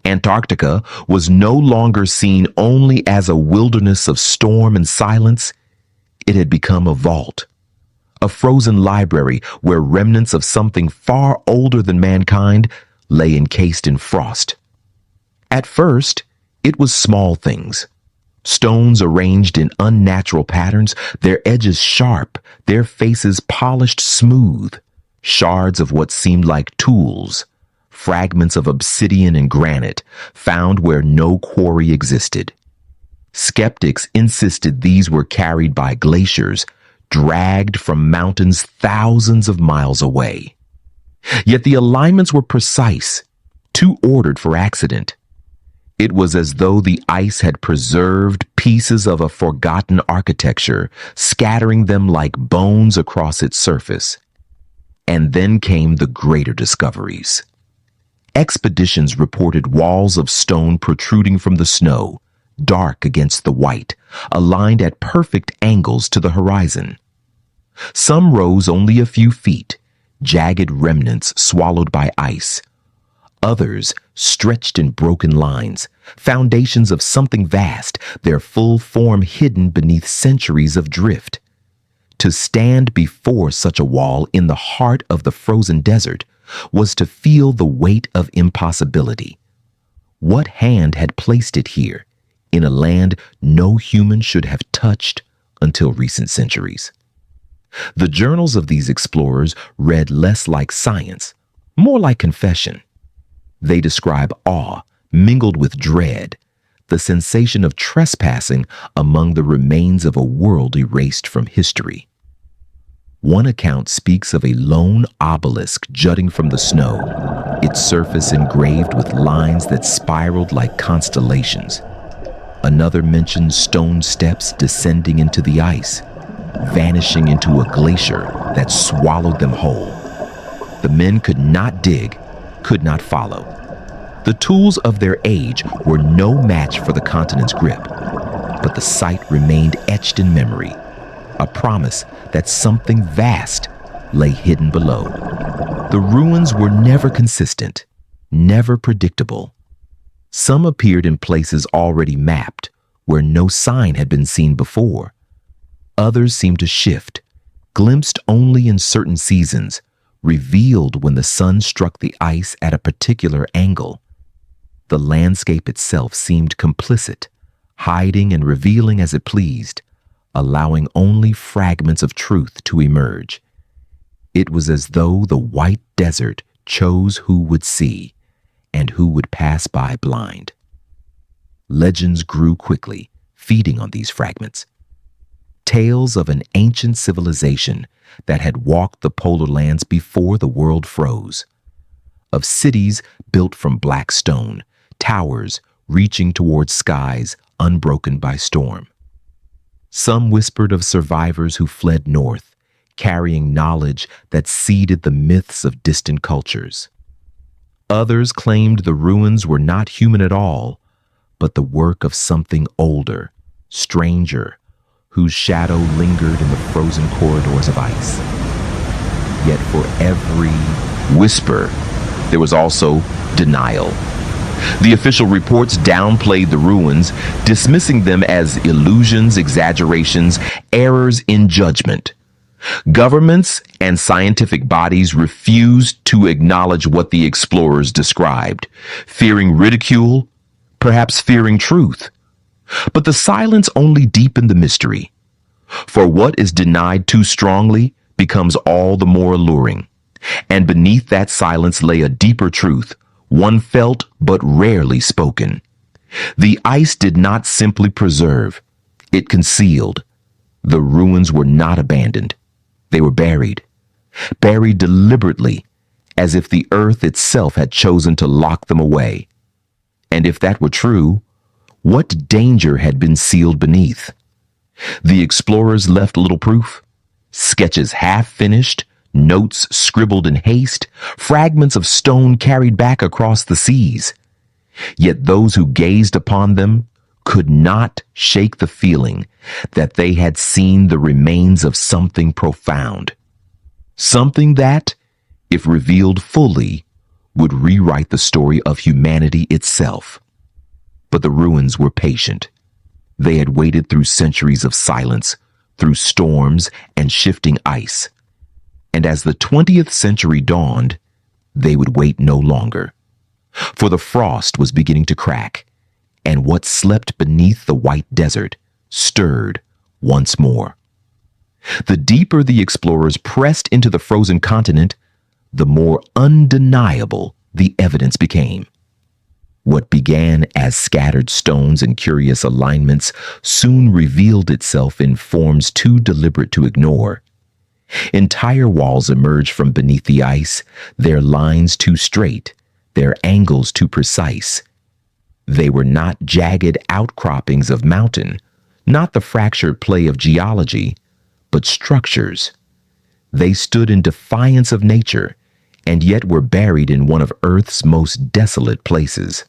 Antarctica was no longer seen only as a wilderness of storm and silence. It had become a vault, a frozen library where remnants of something far older than mankind lay encased in frost. At first, it was small things. Stones arranged in unnatural patterns, their edges sharp, their faces polished smooth, shards of what seemed like tools, fragments of obsidian and granite, found where no quarry existed. Skeptics insisted these were carried by glaciers, dragged from mountains thousands of miles away. Yet the alignments were precise, too ordered for accident. It was as though the ice had preserved pieces of a forgotten architecture, scattering them like bones across its surface. And then came the greater discoveries. Expeditions reported walls of stone protruding from the snow, dark against the white, aligned at perfect angles to the horizon. Some rose only a few feet, jagged remnants swallowed by ice. Others stretched in broken lines, foundations of something vast, their full form hidden beneath centuries of drift. To stand before such a wall in the heart of the frozen desert was to feel the weight of impossibility. What hand had placed it here, in a land no human should have touched until recent centuries? The journals of these explorers read less like science, more like confession. They describe awe mingled with dread, the sensation of trespassing among the remains of a world erased from history. One account speaks of a lone obelisk jutting from the snow, its surface engraved with lines that spiraled like constellations. Another mentions stone steps descending into the ice, vanishing into a glacier that swallowed them whole. The men could not dig, could not follow. The tools of their age were no match for the continent's grip, but the sight remained etched in memory, a promise that something vast lay hidden below. The ruins were never consistent, never predictable. Some appeared in places already mapped, where no sign had been seen before. Others seemed to shift, glimpsed only in certain seasons, revealed when the sun struck the ice at a particular angle. The landscape itself seemed complicit, hiding and revealing as it pleased, allowing only fragments of truth to emerge. It was as though the white desert chose who would see and who would pass by blind. Legends grew quickly, feeding on these fragments. Tales of an ancient civilization that had walked the polar lands before the world froze. Of cities built from black stone, towers reaching towards skies unbroken by storm. Some whispered of survivors who fled north, carrying knowledge that seeded the myths of distant cultures. Others claimed the ruins were not human at all, but the work of something older, stranger, whose shadow lingered in the frozen corridors of ice. Yet for every whisper, there was also denial. The official reports downplayed the ruins, dismissing them as illusions, exaggerations, errors in judgment. Governments and scientific bodies refused to acknowledge what the explorers described, fearing ridicule, perhaps fearing truth. But the silence only deepened the mystery. For what is denied too strongly becomes all the more alluring. And beneath that silence lay a deeper truth, one felt but rarely spoken. The ice did not simply preserve, it concealed. The ruins were not abandoned. They were buried deliberately, as if the earth itself had chosen to lock them away. And if that were true, what danger had been sealed beneath? The explorers left little proof. Sketches half finished, notes scribbled in haste, fragments of stone carried back across the seas. Yet those who gazed upon them could not shake the feeling that they had seen the remains of something profound. Something that, if revealed fully, would rewrite the story of humanity itself. But the ruins were patient. They had waited through centuries of silence, through storms and shifting ice. And as the 20th century dawned, they would wait no longer. For the frost was beginning to crack, and what slept beneath the white desert stirred once more. The deeper the explorers pressed into the frozen continent, the more undeniable the evidence became. What began as scattered stones and curious alignments soon revealed itself in forms too deliberate to ignore. Entire walls emerged from beneath the ice, their lines too straight, their angles too precise. They were not jagged outcroppings of mountain, not the fractured play of geology, but structures. They stood in defiance of nature, and yet were buried in one of Earth's most desolate places.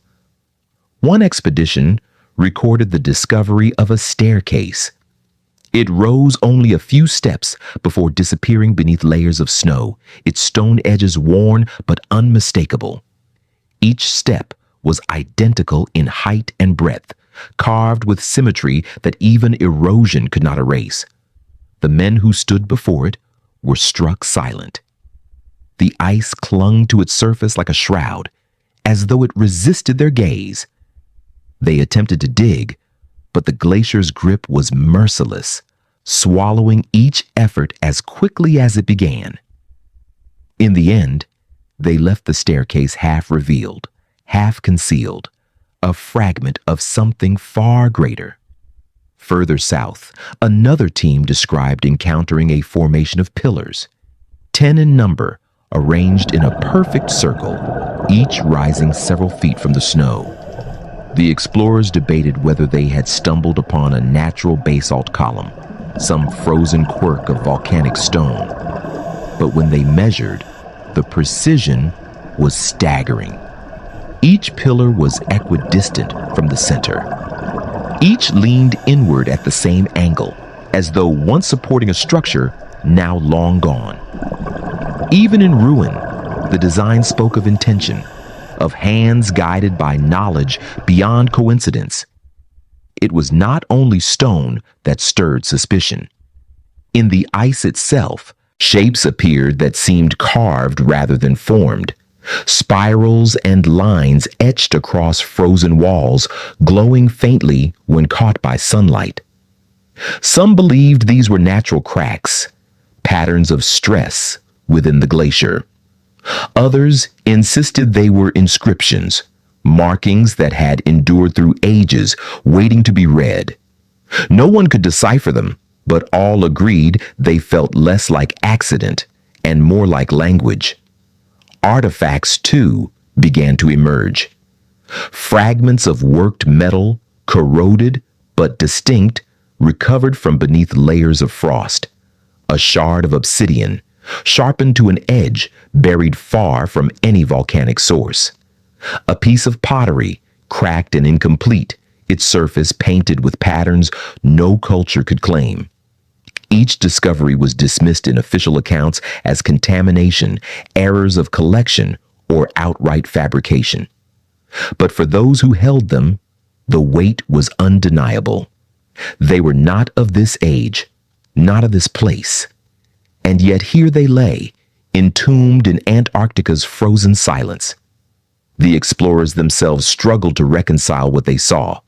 One expedition recorded the discovery of a staircase. It rose only a few steps before disappearing beneath layers of snow, its stone edges worn but unmistakable. Each step was identical in height and breadth, carved with symmetry that even erosion could not erase. The men who stood before it were struck silent. The ice clung to its surface like a shroud, as though it resisted their gaze. They attempted to dig, but the glacier's grip was merciless, swallowing each effort as quickly as it began. In the end, they left the staircase half revealed, half concealed, a fragment of something far greater. Further south, another team described encountering a formation of pillars, 10 in number, arranged in a perfect circle, each rising several feet from the snow. The explorers debated whether they had stumbled upon a natural basalt column, some frozen quirk of volcanic stone. But when they measured, the precision was staggering. Each pillar was equidistant from the center. Each leaned inward at the same angle, as though once supporting a structure now long gone. Even in ruin, the design spoke of intention, of hands guided by knowledge beyond coincidence. It was not only stone that stirred suspicion. In the ice itself, shapes appeared that seemed carved rather than formed. Spirals and lines etched across frozen walls, glowing faintly when caught by sunlight. Some believed these were natural cracks, patterns of stress within the glacier. Others insisted they were inscriptions, markings that had endured through ages, waiting to be read. No one could decipher them, but all agreed they felt less like accident and more like language. Artifacts, too, began to emerge. Fragments of worked metal, corroded but distinct, recovered from beneath layers of frost. A shard of obsidian, sharpened to an edge, buried far from any volcanic source. A piece of pottery, cracked and incomplete, its surface painted with patterns no culture could claim. Each discovery was dismissed in official accounts as contamination, errors of collection, or outright fabrication. But for those who held them, the weight was undeniable. They were not of this age, not of this place. And yet here they lay, entombed in Antarctica's frozen silence. The explorers themselves struggled to reconcile what they saw.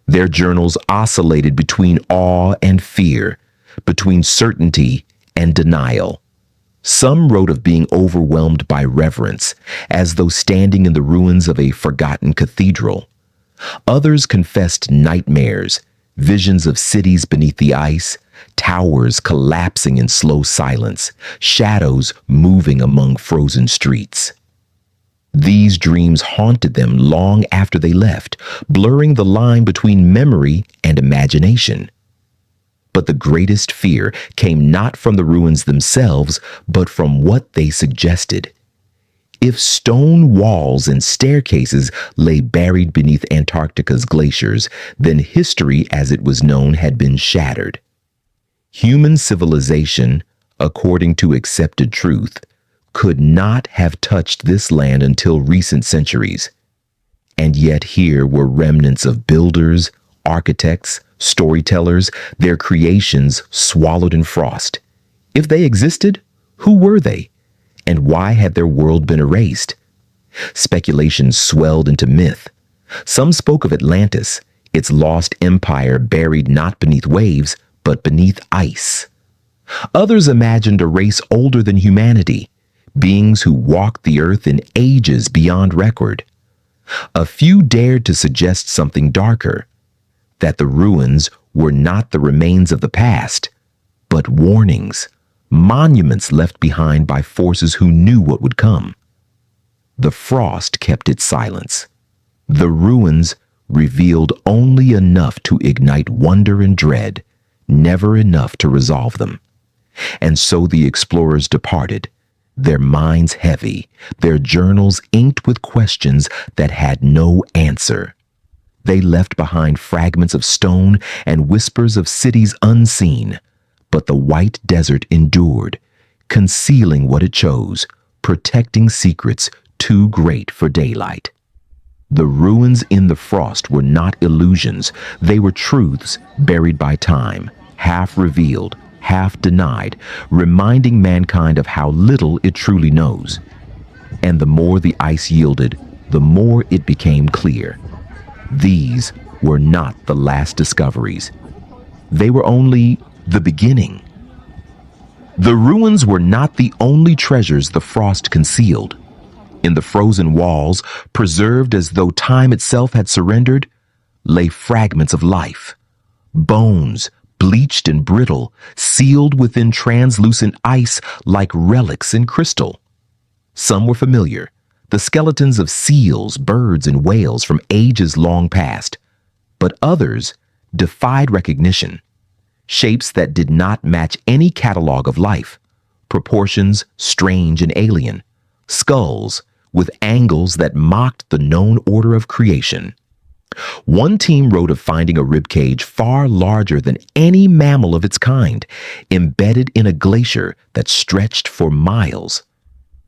Their journals oscillated between awe and fear, between certainty and denial. Some wrote of being overwhelmed by reverence, as though standing in the ruins of a forgotten cathedral. Others confessed nightmares, visions of cities beneath the ice, towers collapsing in slow silence, shadows moving among frozen streets. These dreams haunted them long after they left, blurring the line between memory and imagination. But the greatest fear came not from the ruins themselves, but from what they suggested. If stone walls and staircases lay buried beneath Antarctica's glaciers, then history as it was known had been shattered. Human civilization, according to accepted truth, could not have touched this land until recent centuries. And yet here were remnants of builders, architects, storytellers, their creations swallowed in frost. If they existed, who were they? And why had their world been erased? Speculation swelled into myth. Some spoke of Atlantis, its lost empire buried not beneath waves, but beneath ice. Others imagined a race older than humanity, beings who walked the earth in ages beyond record. A few dared to suggest something darker, that the ruins were not the remains of the past, but warnings, monuments left behind by forces who knew what would come. The frost kept its silence. The ruins revealed only enough to ignite wonder and dread, never enough to resolve them. And so the explorers departed, their minds heavy, their journals inked with questions that had no answer. They left behind fragments of stone and whispers of cities unseen, but the white desert endured, concealing what it chose, protecting secrets too great for daylight. The ruins in the frost were not illusions, they were truths buried by time, half revealed, half denied, reminding mankind of how little it truly knows. And the more the ice yielded, the more it became clear. These were not the last discoveries. They were only the beginning. The ruins were not the only treasures the frost concealed. In the frozen walls, preserved as though time itself had surrendered, lay fragments of life. Bones, bleached and brittle, sealed within translucent ice like relics in crystal. Some were familiar, the skeletons of seals, birds, and whales from ages long past, but others defied recognition. Shapes that did not match any catalog of life, proportions strange and alien, skulls with angles that mocked the known order of creation. One team wrote of finding a ribcage far larger than any mammal of its kind, embedded in a glacier that stretched for miles.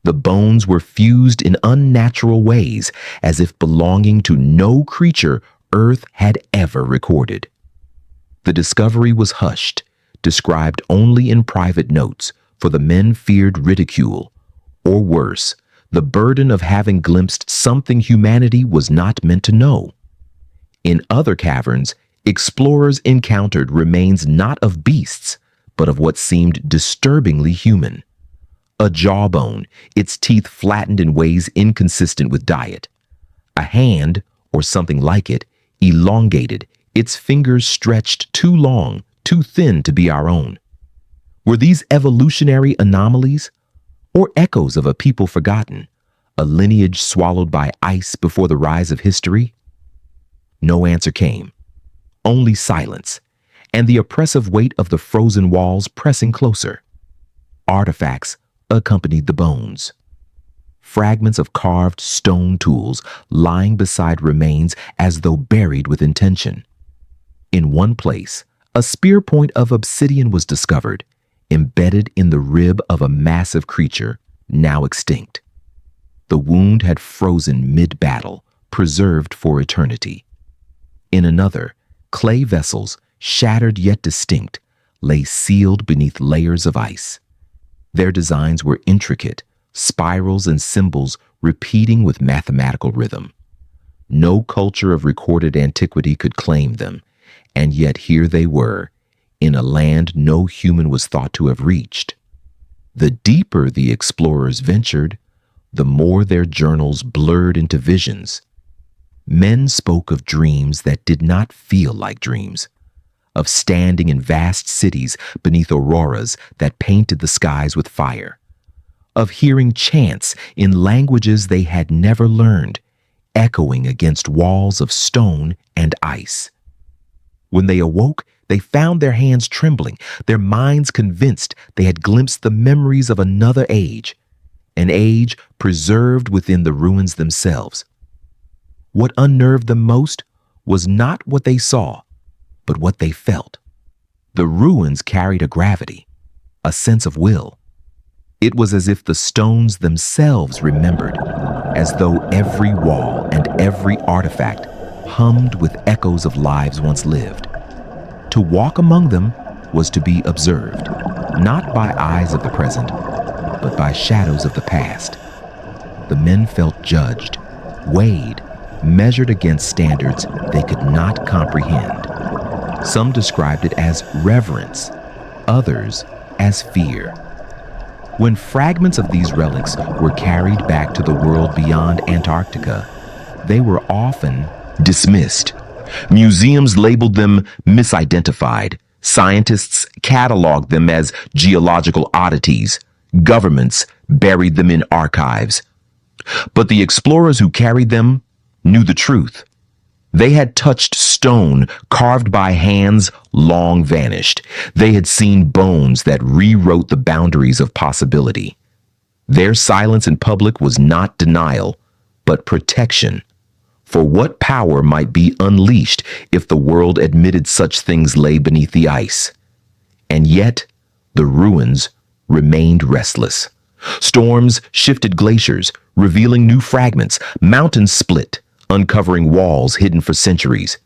The bones were fused in unnatural ways, as if belonging to no creature Earth had ever recorded. The discovery was hushed, described only in private notes, for the men feared ridicule, or worse, the burden of having glimpsed something humanity was not meant to know. In other caverns, explorers encountered remains not of beasts, but of what seemed disturbingly human. A jawbone, its teeth flattened in ways inconsistent with diet. A hand, or something like it, elongated, its fingers stretched too long, too thin to be our own. Were these evolutionary anomalies, or echoes of a people forgotten, a lineage swallowed by ice before the rise of history? No answer came, only silence, and the oppressive weight of the frozen walls pressing closer. Artifacts accompanied the bones. Fragments of carved stone tools lying beside remains as though buried with intention. In one place, a spear point of obsidian was discovered, embedded in the rib of a massive creature, now extinct. The wound had frozen mid-battle, preserved for eternity. In another, clay vessels, shattered yet distinct, lay sealed beneath layers of ice. Their designs were intricate, spirals and symbols repeating with mathematical rhythm. No culture of recorded antiquity could claim them, and yet here they were, in a land no human was thought to have reached. The deeper the explorers ventured, the more their journals blurred into visions. Men spoke of dreams that did not feel like dreams, of standing in vast cities beneath auroras that painted the skies with fire, of hearing chants in languages they had never learned, echoing against walls of stone and ice. When they awoke, they found their hands trembling, their minds convinced they had glimpsed the memories of another age, an age preserved within the ruins themselves. What unnerved them most was not what they saw, but what they felt. The ruins carried a gravity, a sense of will. It was as if the stones themselves remembered, as though every wall and every artifact hummed with echoes of lives once lived. To walk among them was to be observed, not by eyes of the present, but by shadows of the past. The men felt judged, weighed, measured against standards they could not comprehend. Some described it as reverence, others as fear. When fragments of these relics were carried back to the world beyond Antarctica, they were often dismissed. Museums labeled them misidentified. Scientists cataloged them as geological oddities. Governments buried them in archives. But the explorers who carried them knew the truth. They had touched stone carved by hands long vanished. They had seen bones that rewrote the boundaries of possibility. Their silence in public was not denial, but protection. For what power might be unleashed if the world admitted such things lay beneath the ice? And yet, the ruins remained restless. Storms shifted glaciers, revealing new fragments. Mountains split, uncovering walls hidden for centuries.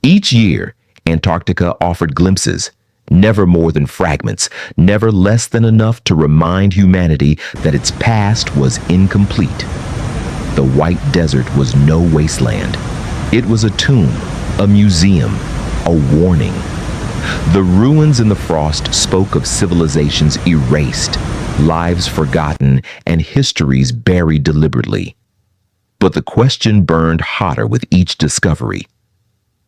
Each year, Antarctica offered glimpses, never more than fragments, never less than enough to remind humanity that its past was incomplete. The white desert was no wasteland. It was a tomb, a museum, a warning. The ruins in the frost spoke of civilizations erased, lives forgotten, and histories buried deliberately. But the question burned hotter with each discovery.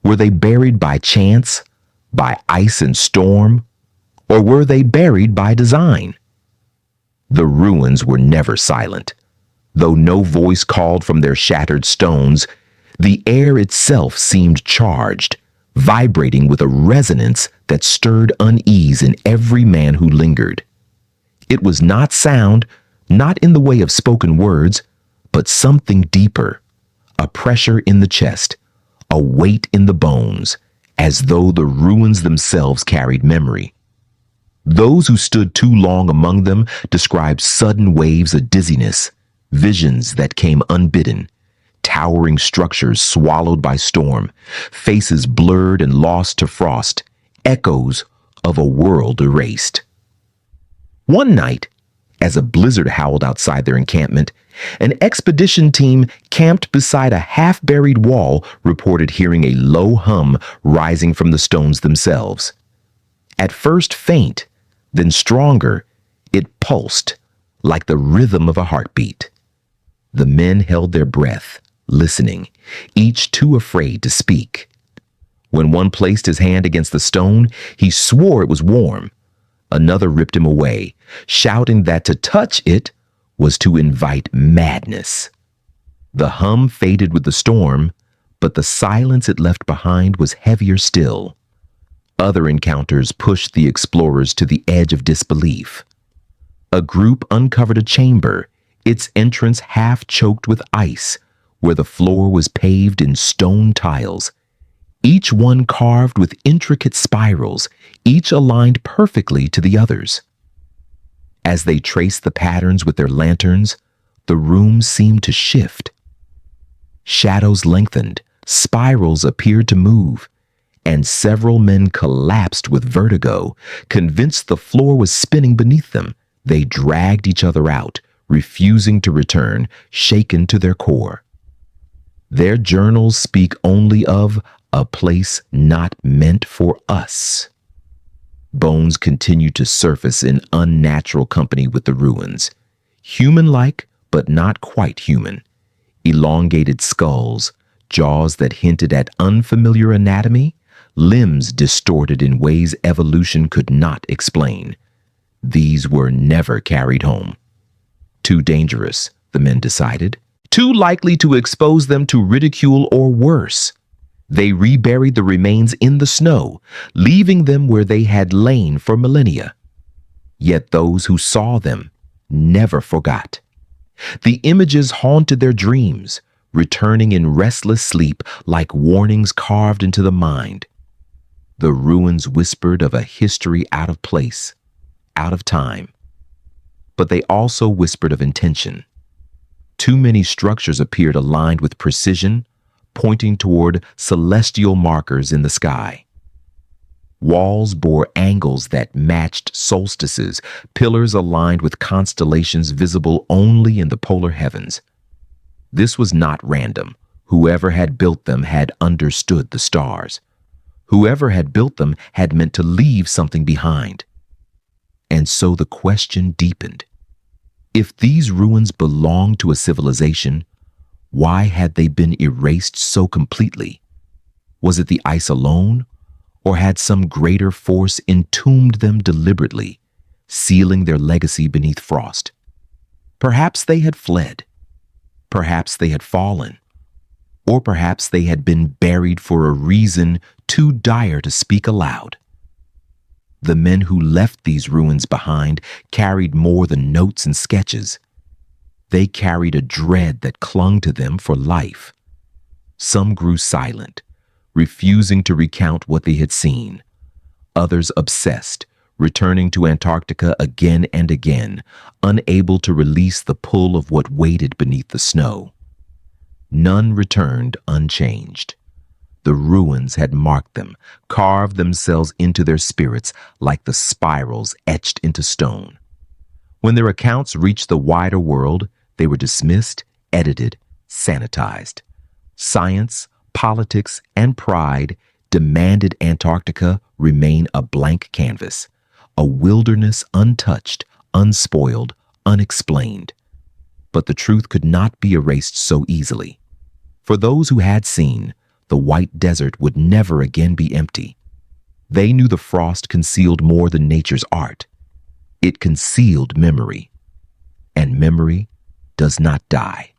Were they buried by chance, by ice and storm, or were they buried by design? The ruins were never silent. Though no voice called from their shattered stones, the air itself seemed charged, vibrating with a resonance that stirred unease in every man who lingered. It was not sound, not in the way of spoken words, but something deeper, a pressure in the chest, a weight in the bones, as though the ruins themselves carried memory. Those who stood too long among them described sudden waves of dizziness, visions that came unbidden, towering structures swallowed by storm, faces blurred and lost to frost, echoes of a world erased. One night, as a blizzard howled outside their encampment, an expedition team camped beside a half-buried wall reported hearing a low hum rising from the stones themselves. At first faint, then stronger, it pulsed like the rhythm of a heartbeat. The men held their breath, listening, each too afraid to speak. When one placed his hand against the stone, he swore it was warm. Another ripped him away, shouting that to touch it was to invite madness. The hum faded with the storm, but the silence it left behind was heavier still. Other encounters pushed the explorers to the edge of disbelief. A group uncovered a chamber, its entrance half choked with ice, where the floor was paved in stone tiles, each one carved with intricate spirals, each aligned perfectly to the others. As they traced the patterns with their lanterns, the room seemed to shift. Shadows lengthened, spirals appeared to move, and several men collapsed with vertigo. Convinced the floor was spinning beneath them, they dragged each other out, refusing to return, shaken to their core. Their journals speak only of a place not meant for us. Bones continue to surface in unnatural company with the ruins. Human-like, but not quite human. Elongated skulls, jaws that hinted at unfamiliar anatomy, limbs distorted in ways evolution could not explain. These were never carried home. Too dangerous, the men decided. Too likely to expose them to ridicule or worse. They reburied the remains in the snow, leaving them where they had lain for millennia. Yet those who saw them never forgot. The images haunted their dreams, returning in restless sleep like warnings carved into the mind. The ruins whispered of a history out of place, out of time. But they also whispered of intention. Too many structures appeared aligned with precision, pointing toward celestial markers in the sky. Walls bore angles that matched solstices, pillars aligned with constellations visible only in the polar heavens. This was not random. Whoever had built them had understood the stars. Whoever had built them had meant to leave something behind. And so the question deepened. If these ruins belonged to a civilization, why had they been erased so completely? Was it the ice alone? Or had some greater force entombed them deliberately, sealing their legacy beneath frost? Perhaps they had fled. Perhaps they had fallen. Or perhaps they had been buried for a reason too dire to speak aloud. The men who left these ruins behind carried more than notes and sketches. They carried a dread that clung to them for life. Some grew silent, refusing to recount what they had seen. Others obsessed, returning to Antarctica again and again, unable to release the pull of what waited beneath the snow. None returned unchanged. The ruins had marked them, carved themselves into their spirits like the spirals etched into stone. When their accounts reached the wider world, they were dismissed, edited, sanitized. Science, politics, and pride demanded Antarctica remain a blank canvas, a wilderness untouched, unspoiled, unexplained. But the truth could not be erased so easily. For those who had seen, the white desert would never again be empty. They knew the frost concealed more than nature's art. It concealed memory. And memory does not die.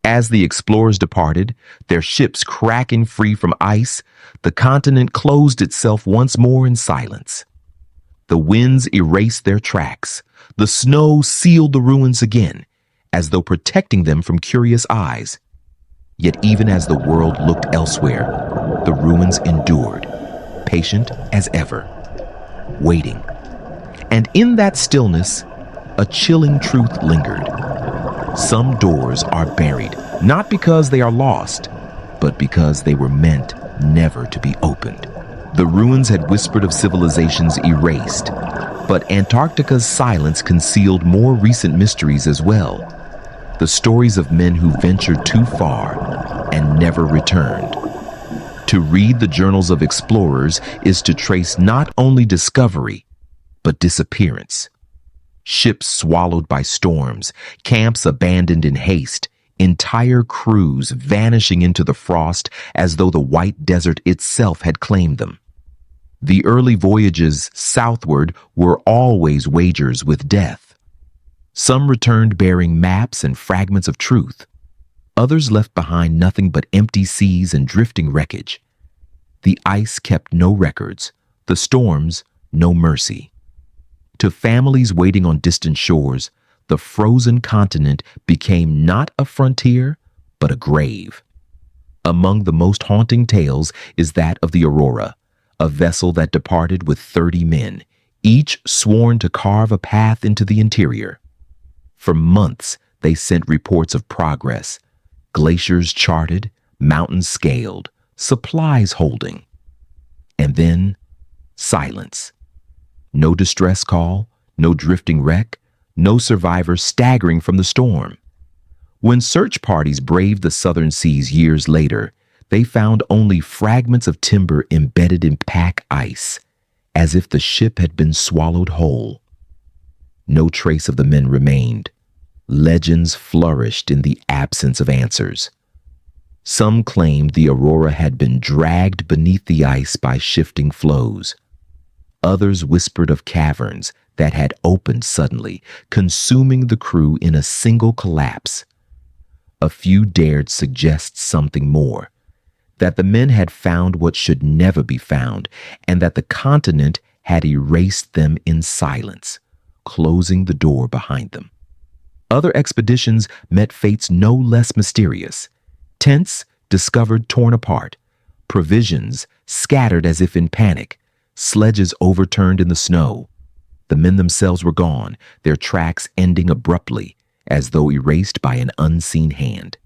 As the explorers departed, their ships cracking free from ice, the continent closed itself once more in silence. The winds erased their tracks. The snow sealed the ruins again, as though protecting them from curious eyes. Yet even as the world looked elsewhere, the ruins endured, patient as ever, waiting. And in that stillness, a chilling truth lingered. Some doors are buried, not because they are lost, but because they were meant never to be opened. The ruins had whispered of civilizations erased, but Antarctica's silence concealed more recent mysteries as well. The stories of men who ventured too far and never returned. To read the journals of explorers is to trace not only discovery, but disappearance. Ships swallowed by storms, camps abandoned in haste, entire crews vanishing into the frost as though the white desert itself had claimed them. The early voyages southward were always wagers with death. Some returned bearing maps and fragments of truth. Others left behind nothing but empty seas and drifting wreckage. The ice kept no records, the storms no mercy. To families waiting on distant shores, the frozen continent became not a frontier, but a grave. Among the most haunting tales is that of the Aurora, a vessel that departed with 30 men, each sworn to carve a path into the interior. For months, they sent reports of progress, glaciers charted, mountains scaled, supplies holding. And then, silence. No distress call, no drifting wreck, no survivors staggering from the storm. When search parties braved the southern seas years later, they found only fragments of timber embedded in pack ice, as if the ship had been swallowed whole. No trace of the men remained. Legends flourished in the absence of answers. Some claimed the aurora had been dragged beneath the ice by shifting flows. Others whispered of caverns that had opened suddenly, consuming the crew in a single collapse. A few dared suggest something more, that the men had found what should never be found, and that the continent had erased them in silence, closing the door behind them. Other expeditions met fates no less mysterious. Tents discovered torn apart, provisions scattered as if in panic, sledges overturned in the snow. The men themselves were gone, their tracks ending abruptly, as though erased by an unseen hand.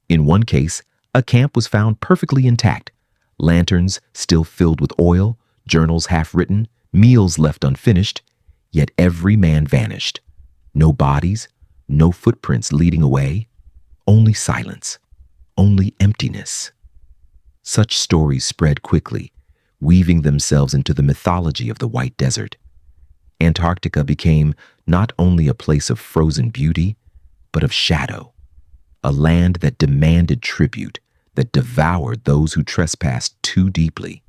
In one case, a camp was found perfectly intact, lanterns still filled with oil, journals half written, meals left unfinished, yet every man vanished. No bodies, no footprints leading away, only silence, only emptiness. Such stories spread quickly, weaving themselves into the mythology of the White Desert. Antarctica became not only a place of frozen beauty, but of shadow, a land that demanded tribute, that devoured those who trespassed too deeply.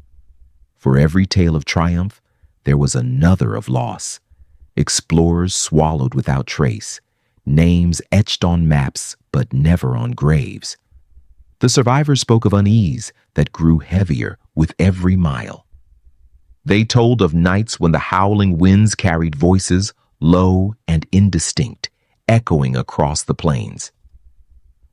For every tale of triumph, there was another of loss. Explorers swallowed without trace, names etched on maps but never on graves. The survivors spoke of unease that grew heavier with every mile. They told of nights when the howling winds carried voices, low and indistinct, echoing across the plains.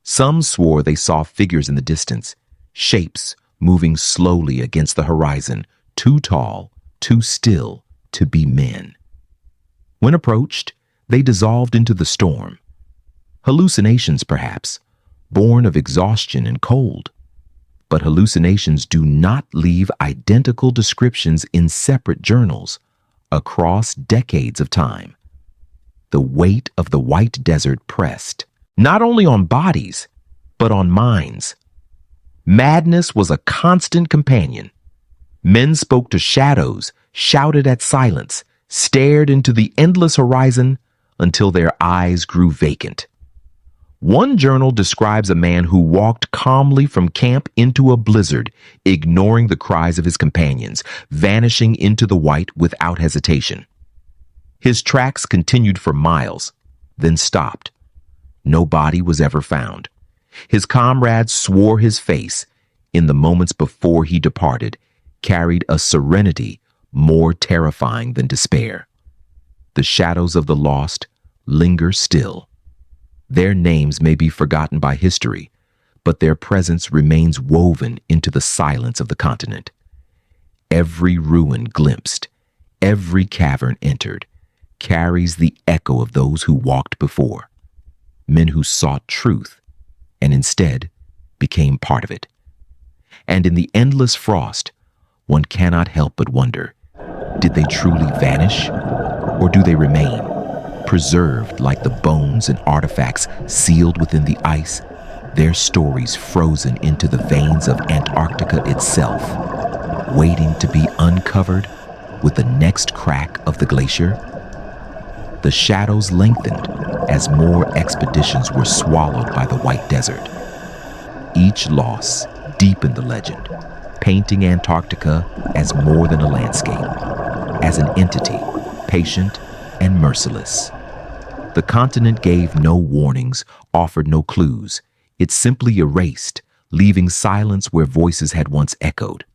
Some swore they saw figures in the distance, shapes moving slowly against the horizon, too tall, too still to be men. When approached, they dissolved into the storm. Hallucinations, perhaps, born of exhaustion and cold. But hallucinations do not leave identical descriptions in separate journals across decades of time. The weight of the White Desert pressed, not only on bodies, but on minds. Madness was a constant companion. Men spoke to shadows, shouted at silence, stared into the endless horizon until their eyes grew vacant. One journal describes a man who walked calmly from camp into a blizzard, ignoring the cries of his companions, vanishing into the white without hesitation. His tracks continued for miles, then stopped. No body was ever found. His comrades swore his face, in the moments before he departed, carried a serenity more terrifying than despair. The shadows of the lost linger still. Their names may be forgotten by history, but their presence remains woven into the silence of the continent. Every ruin glimpsed, every cavern entered, carries the echo of those who walked before, men who sought truth and instead became part of it. And in the endless frost, one cannot help but wonder, did they truly vanish, or do they remain, preserved like the bones and artifacts sealed within the ice, their stories frozen into the veins of Antarctica itself, waiting to be uncovered with the next crack of the glacier? The shadows lengthened as more expeditions were swallowed by the White Desert. Each loss deepened the legend, painting Antarctica as more than a landscape, as an entity, patient and merciless. The continent gave no warnings, offered no clues. It simply erased, leaving silence where voices had once echoed.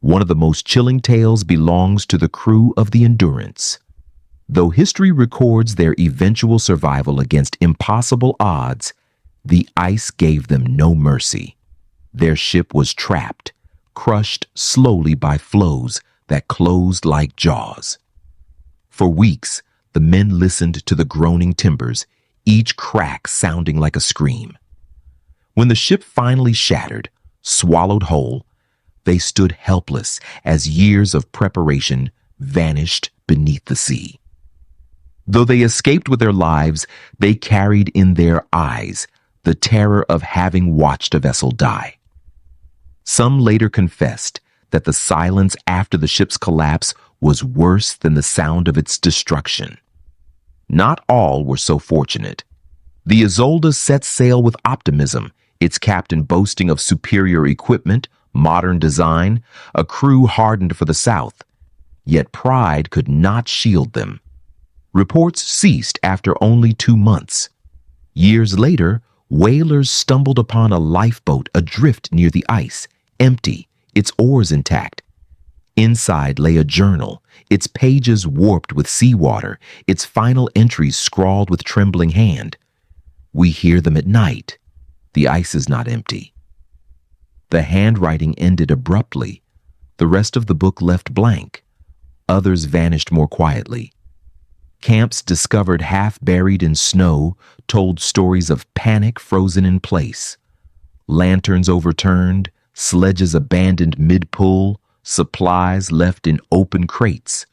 One of the most chilling tales belongs to the crew of the Endurance. Though history records their eventual survival against impossible odds, the ice gave them no mercy. Their ship was trapped, crushed slowly by floes that closed like jaws. For weeks, the men listened to the groaning timbers, each crack sounding like a scream. When the ship finally shattered, swallowed whole, they stood helpless as years of preparation vanished beneath the sea. Though they escaped with their lives, they carried in their eyes the terror of having watched a vessel die. Some later confessed that the silence after the ship's collapse was worse than the sound of its destruction. Not all were so fortunate. The Isolde set sail with optimism, its captain boasting of superior equipment, modern design, a crew hardened for the South. Yet pride could not shield them. Reports ceased after only 2 months. Years later, whalers stumbled upon a lifeboat adrift near the ice, empty, its oars intact. Inside lay a journal, its pages warped with seawater, its final entries scrawled with trembling hand. We hear them at night. The ice is not empty. The handwriting ended abruptly. The rest of the book left blank. Others vanished more quietly. Camps discovered half buried in snow told stories of panic frozen in place. Lanterns overturned, sledges abandoned mid-pull, supplies left in open crates.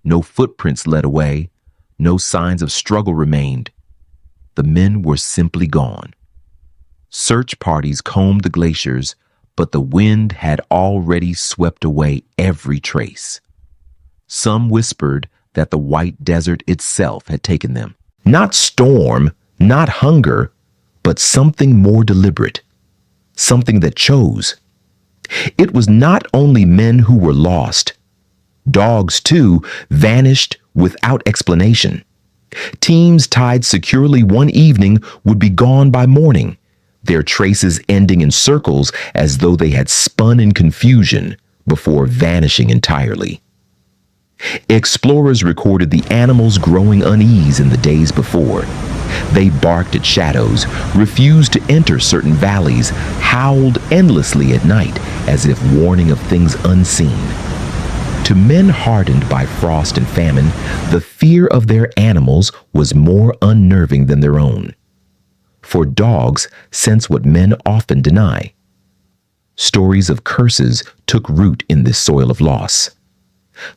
No footprints led away, no signs of struggle remained. The men were simply gone. Search parties combed the glaciers, but the wind had already swept away every trace. Some whispered that the white desert itself had taken them. Not storm, not hunger, but something more deliberate, something that chose. It was not only men who were lost. Dogs, too, vanished without explanation. Teams tied securely one evening would be gone by morning, their traces ending in circles as though they had spun in confusion before vanishing entirely. Explorers recorded the animals growing unease in the days before. They barked at shadows, refused to enter certain valleys, howled endlessly at night as if warning of things unseen. To men hardened by frost and famine, the fear of their animals was more unnerving than their own. For dogs sense what men often deny. Stories of curses took root in this soil of loss.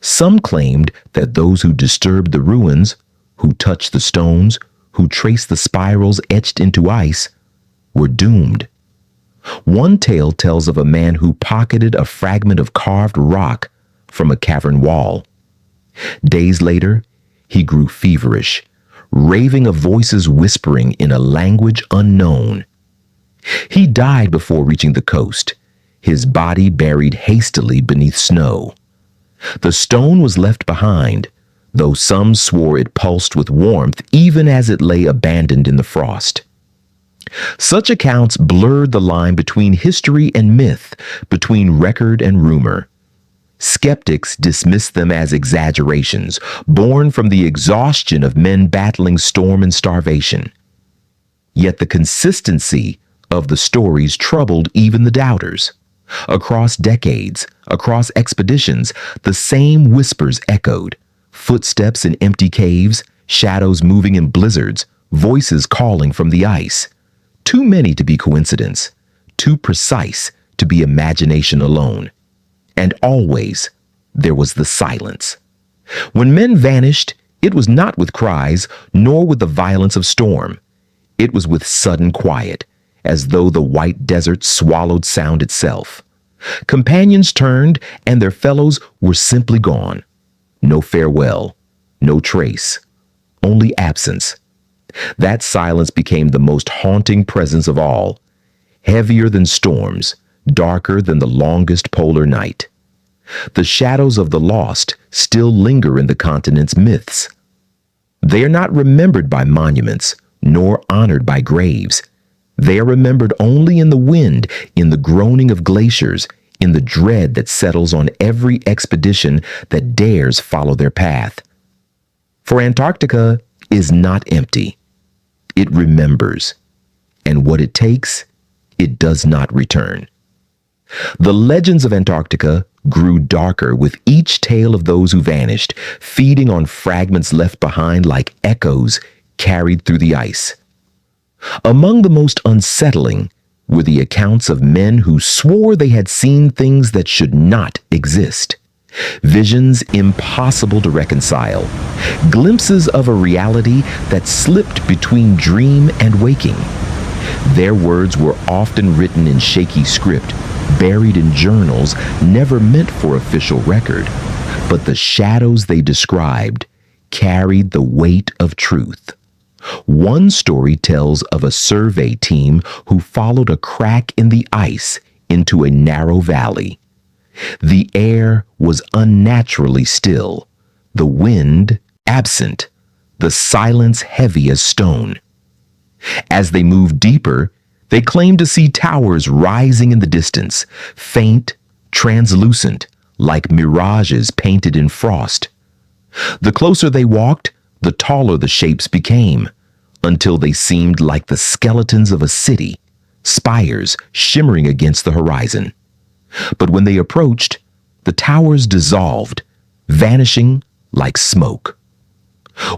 Some claimed that those who disturbed the ruins, who touched the stones, who traced the spirals etched into ice, were doomed. One tale tells of a man who pocketed a fragment of carved rock from a cavern wall. Days later, he grew feverish, raving of voices whispering in a language unknown. He died before reaching the coast, his body buried hastily beneath snow. The stone was left behind, though some swore it pulsed with warmth even as it lay abandoned in the frost. Such accounts blurred the line between history and myth, between record and rumor. Skeptics dismissed them as exaggerations, born from the exhaustion of men battling storm and starvation. Yet the consistency of the stories troubled even the doubters. Across decades, across expeditions, the same whispers echoed. Footsteps in empty caves, shadows moving in blizzards, voices calling from the ice. Too many to be coincidence, too precise to be imagination alone. And always, there was the silence. When men vanished, it was not with cries, nor with the violence of storm. It was with sudden quiet, as though the white desert swallowed sound itself. Companions turned, and their fellows were simply gone. No farewell, no trace, only absence. That silence became the most haunting presence of all, heavier than storms, darker than the longest polar night. The shadows of the lost still linger in the continent's myths. They are not remembered by monuments, nor honored by graves. They are remembered only in the wind, in the groaning of glaciers, in the dread that settles on every expedition that dares follow their path. For Antarctica is not empty. It remembers, and what it takes, it does not return. The legends of Antarctica grew darker with each tale of those who vanished, feeding on fragments left behind like echoes carried through the ice. Among the most unsettling were the accounts of men who swore they had seen things that should not exist. Visions impossible to reconcile. Glimpses of a reality that slipped between dream and waking. Their words were often written in shaky script, buried in journals never meant for official record. But the shadows they described carried the weight of truth. One story tells of a survey team who followed a crack in the ice into a narrow valley. The air was unnaturally still, the wind absent, the silence heavy as stone. As they moved deeper, they claimed to see towers rising in the distance, faint, translucent, like mirages painted in frost. The closer they walked, the taller the shapes became, until they seemed like the skeletons of a city, spires shimmering against the horizon. But when they approached, the towers dissolved, vanishing like smoke.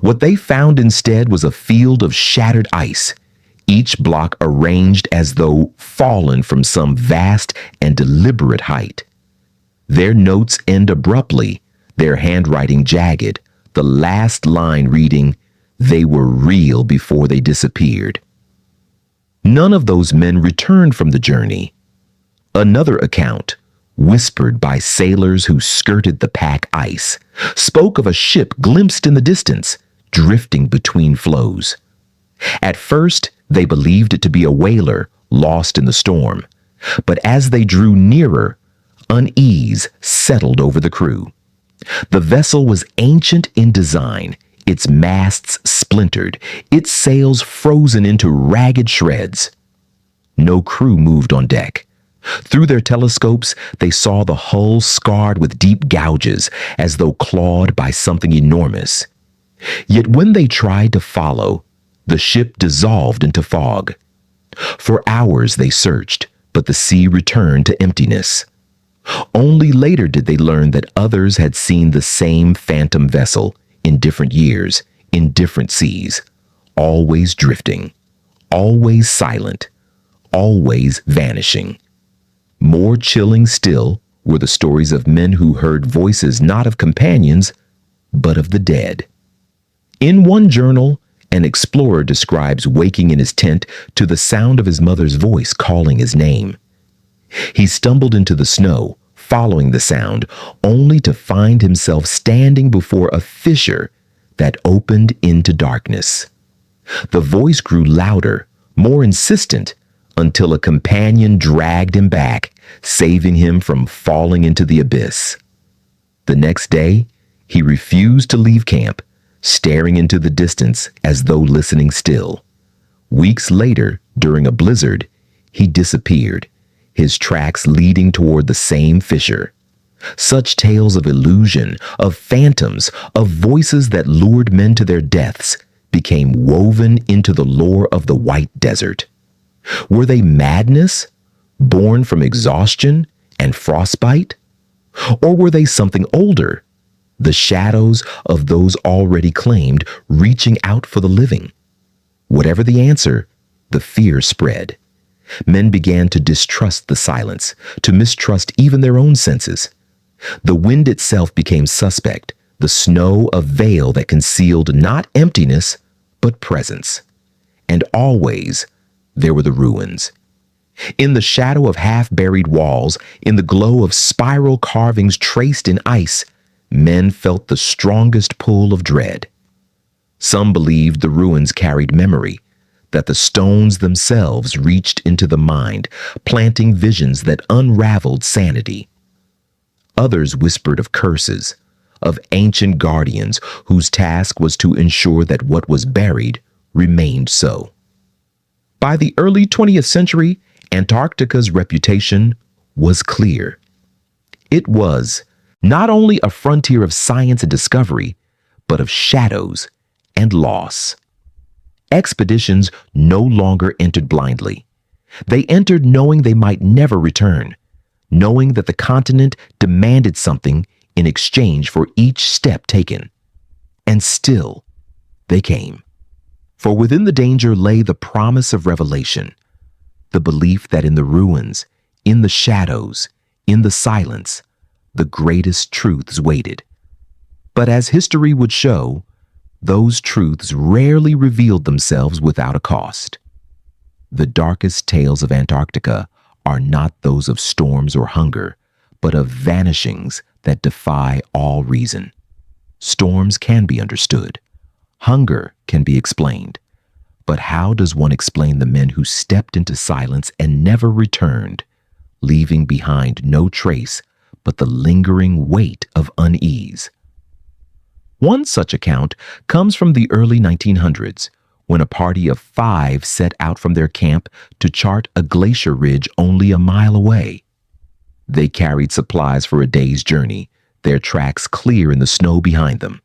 What they found instead was a field of shattered ice, each block arranged as though fallen from some vast and deliberate height. Their notes end abruptly, their handwriting jagged, the last line reading, "They were real before they disappeared." None of those men returned from the journey. Another account, whispered by sailors who skirted the pack ice, spoke of a ship glimpsed in the distance, drifting between floes. At first, they believed it to be a whaler lost in the storm, but as they drew nearer, unease settled over the crew. The vessel was ancient in design, its masts splintered, its sails frozen into ragged shreds. No crew moved on deck. Through their telescopes, they saw the hull scarred with deep gouges, as though clawed by something enormous. Yet when they tried to follow, the ship dissolved into fog. For hours they searched, but the sea returned to emptiness. Only later did they learn that others had seen the same phantom vessel in different years, in different seas, always drifting, always silent, always vanishing. More chilling still were the stories of men who heard voices not of companions, but of the dead. In one journal, an explorer describes waking in his tent to the sound of his mother's voice calling his name. He stumbled into the snow, following the sound, only to find himself standing before a fissure that opened into darkness. The voice grew louder, more insistent, until a companion dragged him back, saving him from falling into the abyss. The next day, he refused to leave camp, staring into the distance as though listening still. Weeks later, during a blizzard, he disappeared, his tracks leading toward the same fissure. Such tales of illusion, of phantoms, of voices that lured men to their deaths became woven into the lore of the White Desert. Were they madness, born from exhaustion and frostbite? Or were they something older, the shadows of those already claimed reaching out for the living? Whatever the answer, the fear spread. Men began to distrust the silence, to mistrust even their own senses. The wind itself became suspect, the snow a veil that concealed not emptiness, but presence. And always, there were the ruins. In the shadow of half-buried walls, in the glow of spiral carvings traced in ice, men felt the strongest pull of dread. Some believed the ruins carried memory, that the stones themselves reached into the mind, planting visions that unraveled sanity. Others whispered of curses, of ancient guardians whose task was to ensure that what was buried remained so. By the early 20th century, Antarctica's reputation was clear. It was not only a frontier of science and discovery, but of shadows and loss. Expeditions no longer entered blindly. They entered knowing they might never return, knowing that the continent demanded something in exchange for each step taken. And still, they came. For within the danger lay the promise of revelation, the belief that in the ruins, in the shadows, in the silence, the greatest truths waited. But as history would show, those truths rarely revealed themselves without a cost. The darkest tales of Antarctica are not those of storms or hunger, but of vanishings that defy all reason. Storms can be understood. Hunger can be explained. But how does one explain the men who stepped into silence and never returned, leaving behind no trace but the lingering weight of unease? One such account comes from the early 1900s, when a party of 5 set out from their camp to chart a glacier ridge only a mile away. They carried supplies for a day's journey, their tracks clear in the snow behind them.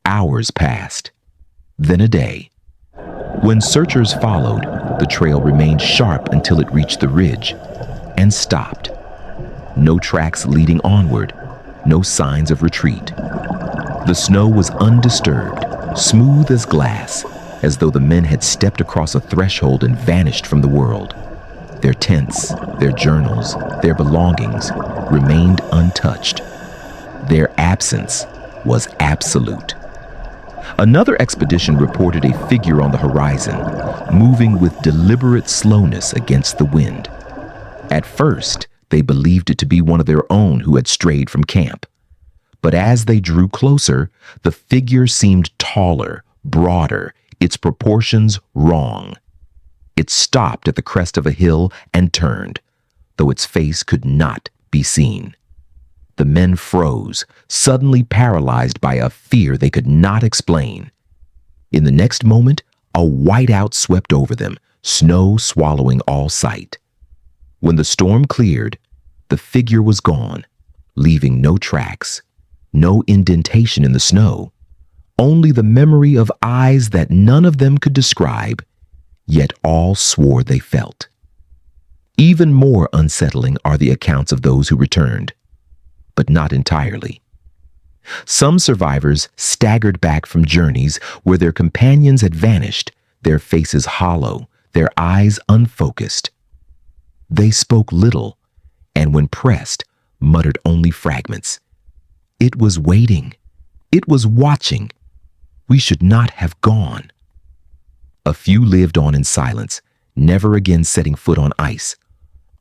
Hours passed, then a day. When searchers followed, the trail remained sharp until it reached the ridge and stopped. No tracks leading onward, no signs of retreat. The snow was undisturbed, smooth as glass, as though the men had stepped across a threshold and vanished from the world. Their tents, their journals, their belongings remained untouched. Their absence was absolute. Another expedition reported a figure on the horizon, moving with deliberate slowness against the wind. At first, they believed it to be one of their own who had strayed from camp. But as they drew closer, the figure seemed taller, broader, its proportions wrong. It stopped at the crest of a hill and turned, though its face could not be seen. The men froze, suddenly paralyzed by a fear they could not explain. In the next moment, a whiteout swept over them, snow swallowing all sight. When the storm cleared, the figure was gone, leaving no tracks, no indentation in the snow, only the memory of eyes that none of them could describe, yet all swore they felt. Even more unsettling are the accounts of those who returned, but not entirely. Some survivors staggered back from journeys where their companions had vanished, their faces hollow, their eyes unfocused. They spoke little, and when pressed, muttered only fragments. It was waiting. It was watching. We should not have gone. A few lived on in silence, never again setting foot on ice.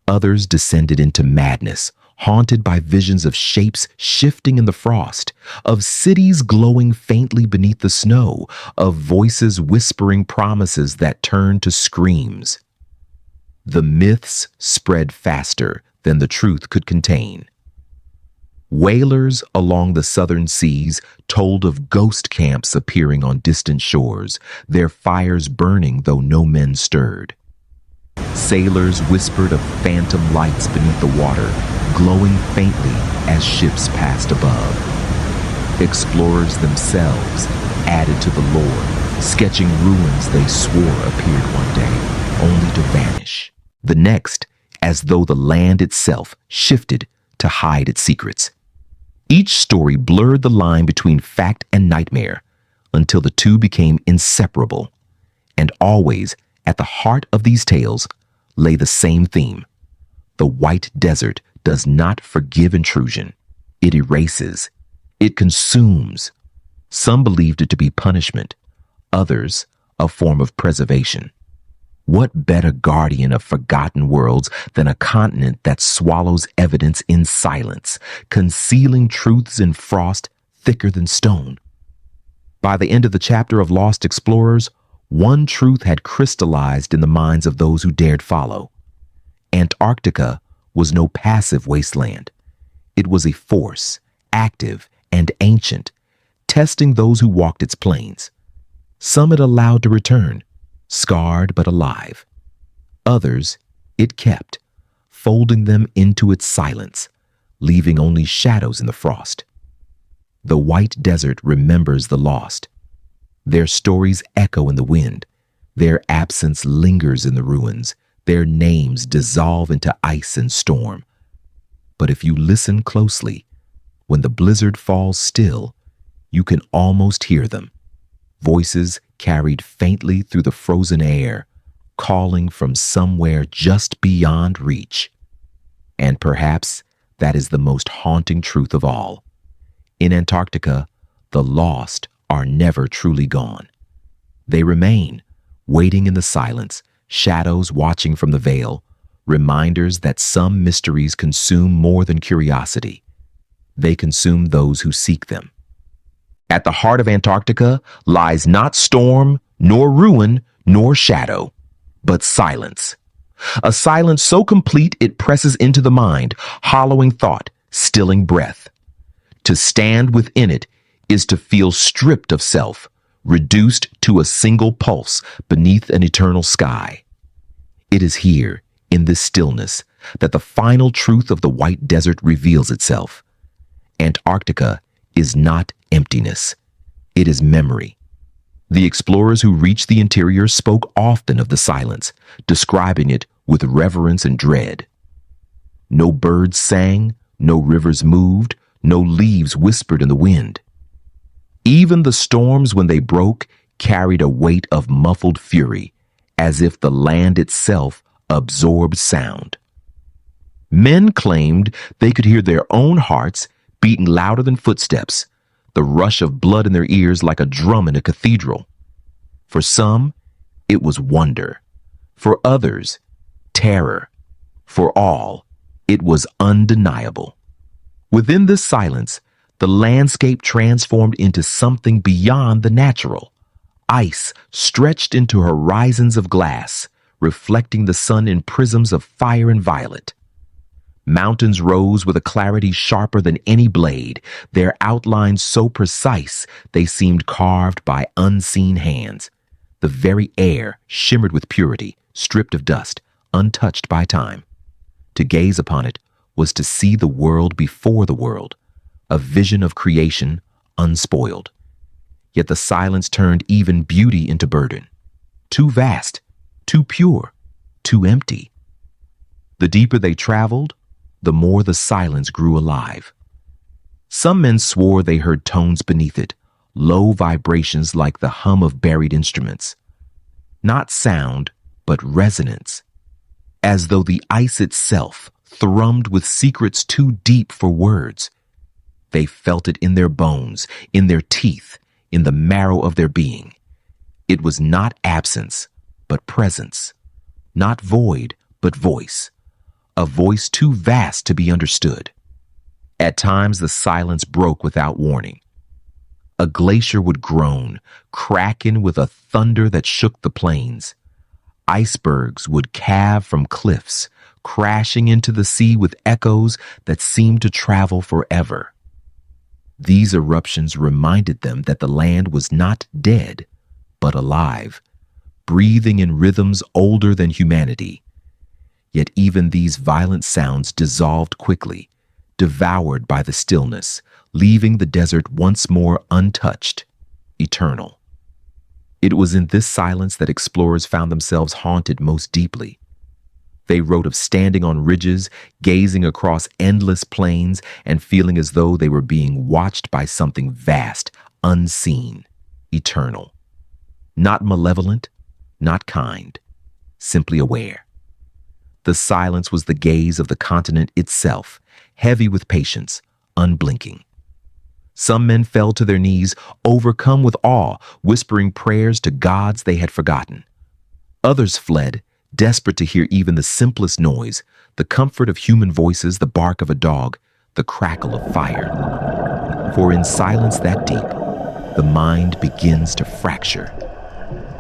Others descended into madness, haunted by visions of shapes shifting in the frost, of cities glowing faintly beneath the snow, of voices whispering promises that turned to screams. The myths spread faster than the truth could contain. Whalers along the southern seas told of ghost camps appearing on distant shores, their fires burning though no men stirred. Sailors whispered of phantom lights beneath the water, glowing faintly as ships passed above. Explorers themselves added to the lore, sketching ruins they swore appeared one day, only to vanish. The next, as though the land itself shifted to hide its secrets. Each story blurred the line between fact and nightmare until the two became inseparable. And always, at the heart of these tales, lay the same theme. The white desert does not forgive intrusion. It erases. It consumes. Some believed it to be punishment, others a form of preservation. What better guardian of forgotten worlds than a continent that swallows evidence in silence, concealing truths in frost thicker than stone? By the end of the chapter of Lost Explorers, one truth had crystallized in the minds of those who dared follow. Antarctica was no passive wasteland. It was a force, active and ancient, testing those who walked its plains. Some it allowed to return, scarred but alive. Others it kept, folding them into its silence, leaving only shadows in the frost. The white desert remembers the lost. Their stories echo in the wind. Their absence lingers in the ruins. Their names dissolve into ice and storm. But if you listen closely, when the blizzard falls still, you can almost hear them. Voices carried faintly through the frozen air, calling from somewhere just beyond reach. And perhaps that is the most haunting truth of all. In Antarctica, the lost are never truly gone. They remain, waiting in the silence, shadows watching from the veil, reminders that some mysteries consume more than curiosity. They consume those who seek them. At the heart of Antarctica lies not storm, nor ruin, nor shadow, but silence. A silence so complete it presses into the mind, hollowing thought, stilling breath. To stand within it is to feel stripped of self, reduced to a single pulse beneath an eternal sky. It is here, in this stillness, that the final truth of the white desert reveals itself. Antarctica is not emptiness. It is memory. The explorers who reached the interior spoke often of the silence, describing it with reverence and dread. No birds sang, no rivers moved, no leaves whispered in the wind. Even the storms, when they broke, carried a weight of muffled fury, as if the land itself absorbed sound. Men claimed they could hear their own hearts beating louder than footsteps, the rush of blood in their ears like a drum in a cathedral. For some, it was wonder. For others, terror. For all, it was undeniable. Within this silence, the landscape transformed into something beyond the natural. Ice stretched into horizons of glass, reflecting the sun in prisms of fire and violet. Mountains rose with a clarity sharper than any blade, their outlines so precise they seemed carved by unseen hands. The very air shimmered with purity, stripped of dust, untouched by time. To gaze upon it was to see the world before the world, a vision of creation unspoiled. Yet the silence turned even beauty into burden. Too vast, too pure, too empty. The deeper they traveled, the more the silence grew alive. Some men swore they heard tones beneath it, low vibrations like the hum of buried instruments. Not sound, but resonance, as though the ice itself thrummed with secrets too deep for words. They felt it in their bones, in their teeth, in the marrow of their being. It was not absence, but presence. Not void, but voice. A voice too vast to be understood. At times the silence broke without warning. A glacier would groan, cracking with a thunder that shook the plains. Icebergs would calve from cliffs, crashing into the sea with echoes that seemed to travel forever. These eruptions reminded them that the land was not dead, but alive, breathing in rhythms older than humanity. Yet even these violent sounds dissolved quickly, devoured by the stillness, leaving the desert once more untouched, eternal. It was in this silence that explorers found themselves haunted most deeply. They wrote of standing on ridges, gazing across endless plains, and feeling as though they were being watched by something vast, unseen, eternal. Not malevolent, not kind, simply aware. The silence was the gaze of the continent itself, heavy with patience, unblinking. Some men fell to their knees, overcome with awe, whispering prayers to gods they had forgotten. Others fled, desperate to hear even the simplest noise, the comfort of human voices, the bark of a dog, the crackle of fire. For in silence that deep, the mind begins to fracture.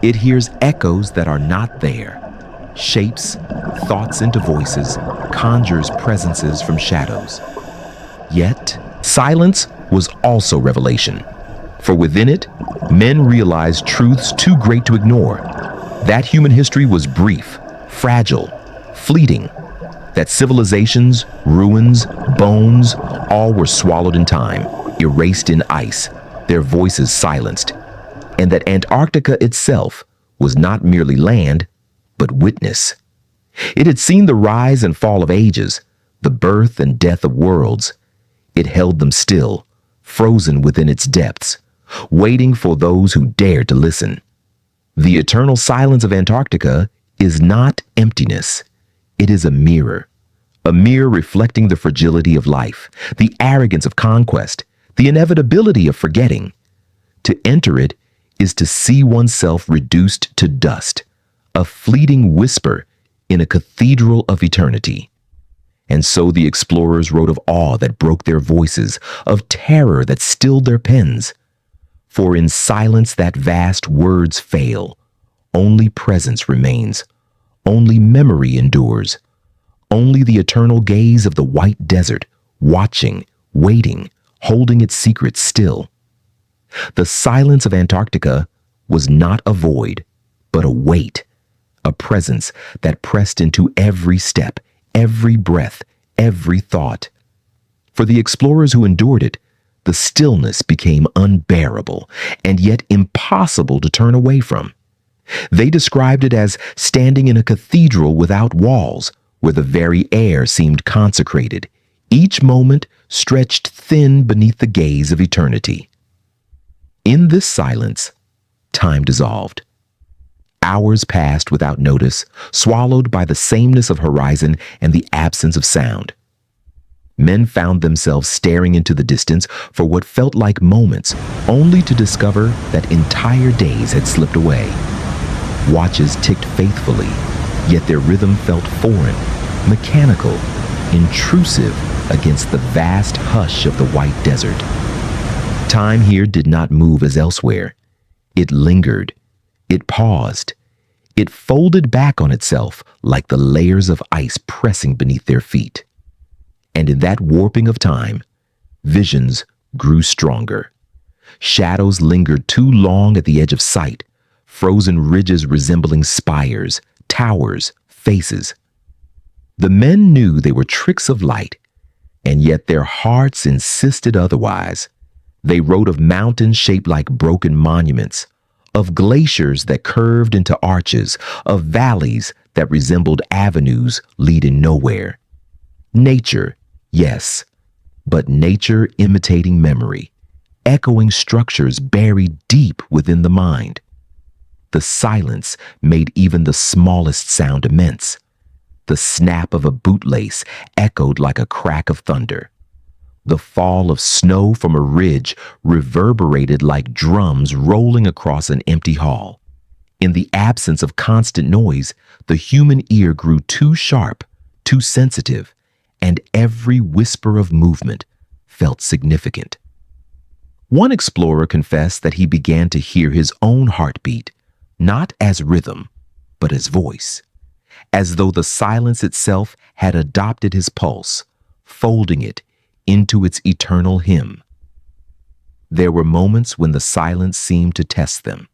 It hears echoes that are not there, shapes thoughts into voices, conjures presences from shadows. Yet, silence was also revelation. For within it, men realized truths too great to ignore. That human history was brief, fragile, fleeting. That civilizations, ruins, bones, all were swallowed in time, erased in ice, their voices silenced. And that Antarctica itself was not merely land, but witness. It had seen the rise and fall of ages, the birth and death of worlds. It held them still, frozen within its depths, waiting for those who dared to listen. The eternal silence of Antarctica is not emptiness. It is a mirror reflecting the fragility of life, the arrogance of conquest, the inevitability of forgetting. To enter it is to see oneself reduced to dust, a fleeting whisper in a cathedral of eternity. And so the explorers wrote of awe that broke their voices, of terror that stilled their pens. For in silence that vast words fail. Only presence remains. Only memory endures. Only the eternal gaze of the white desert, watching, waiting, holding its secrets still. The silence of Antarctica was not a void, but a weight, a presence that pressed into every step, every breath, every thought. For the explorers who endured it, the stillness became unbearable and yet impossible to turn away from. They described it as standing in a cathedral without walls, where the very air seemed consecrated, each moment stretched thin beneath the gaze of eternity. In this silence, time dissolved. Hours passed without notice, swallowed by the sameness of horizon and the absence of sound. Men found themselves staring into the distance for what felt like moments, only to discover that entire days had slipped away. Watches ticked faithfully, yet their rhythm felt foreign, mechanical, intrusive against the vast hush of the white desert. Time here did not move as elsewhere. It lingered. It paused. It folded back on itself like the layers of ice pressing beneath their feet. And in that warping of time, visions grew stronger. Shadows lingered too long at the edge of sight, frozen ridges resembling spires, towers, faces. The men knew they were tricks of light, and yet their hearts insisted otherwise. They wrote of mountains shaped like broken monuments, of glaciers that curved into arches, of valleys that resembled avenues leading nowhere. Nature, yes, but nature imitating memory, echoing structures buried deep within the mind. The silence made even the smallest sound immense. The snap of a bootlace echoed like a crack of thunder. The fall of snow from a ridge reverberated like drums rolling across an empty hall. In the absence of constant noise, the human ear grew too sharp, too sensitive, and every whisper of movement felt significant. One explorer confessed that he began to hear his own heartbeat, not as rhythm, but as voice, as though the silence itself had adopted his pulse, folding it into its eternal hymn. There were moments when the silence seemed to test them.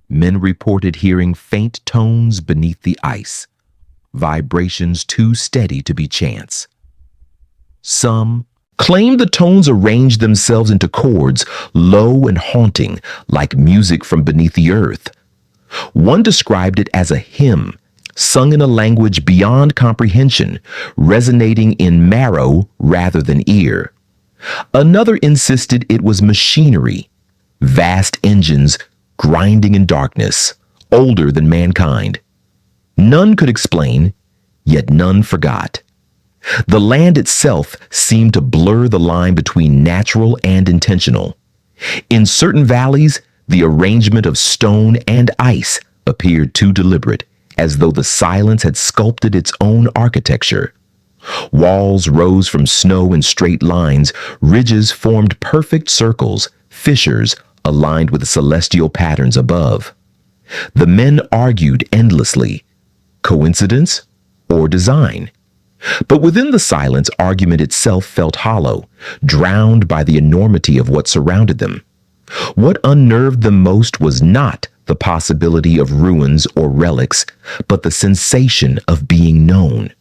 Men reported hearing faint tones beneath the ice, vibrations too steady to be chance. Some claimed the tones arranged themselves into chords, low and haunting, like music from beneath the earth. One described it as a hymn, sung in a language beyond comprehension, resonating in marrow rather than ear. Another insisted it was machinery, vast engines grinding in darkness, older than mankind. None could explain, yet none forgot. The land itself seemed to blur the line between natural and intentional. In certain valleys, the arrangement of stone and ice appeared too deliberate, as though the silence had sculpted its own architecture. Walls rose from snow in straight lines, ridges formed perfect circles, fissures aligned with celestial patterns above. The men argued endlessly, coincidence or design? But within the silence, argument itself felt hollow, drowned by the enormity of what surrounded them. What unnerved them most was not the possibility of ruins or relics, but the sensation of being known.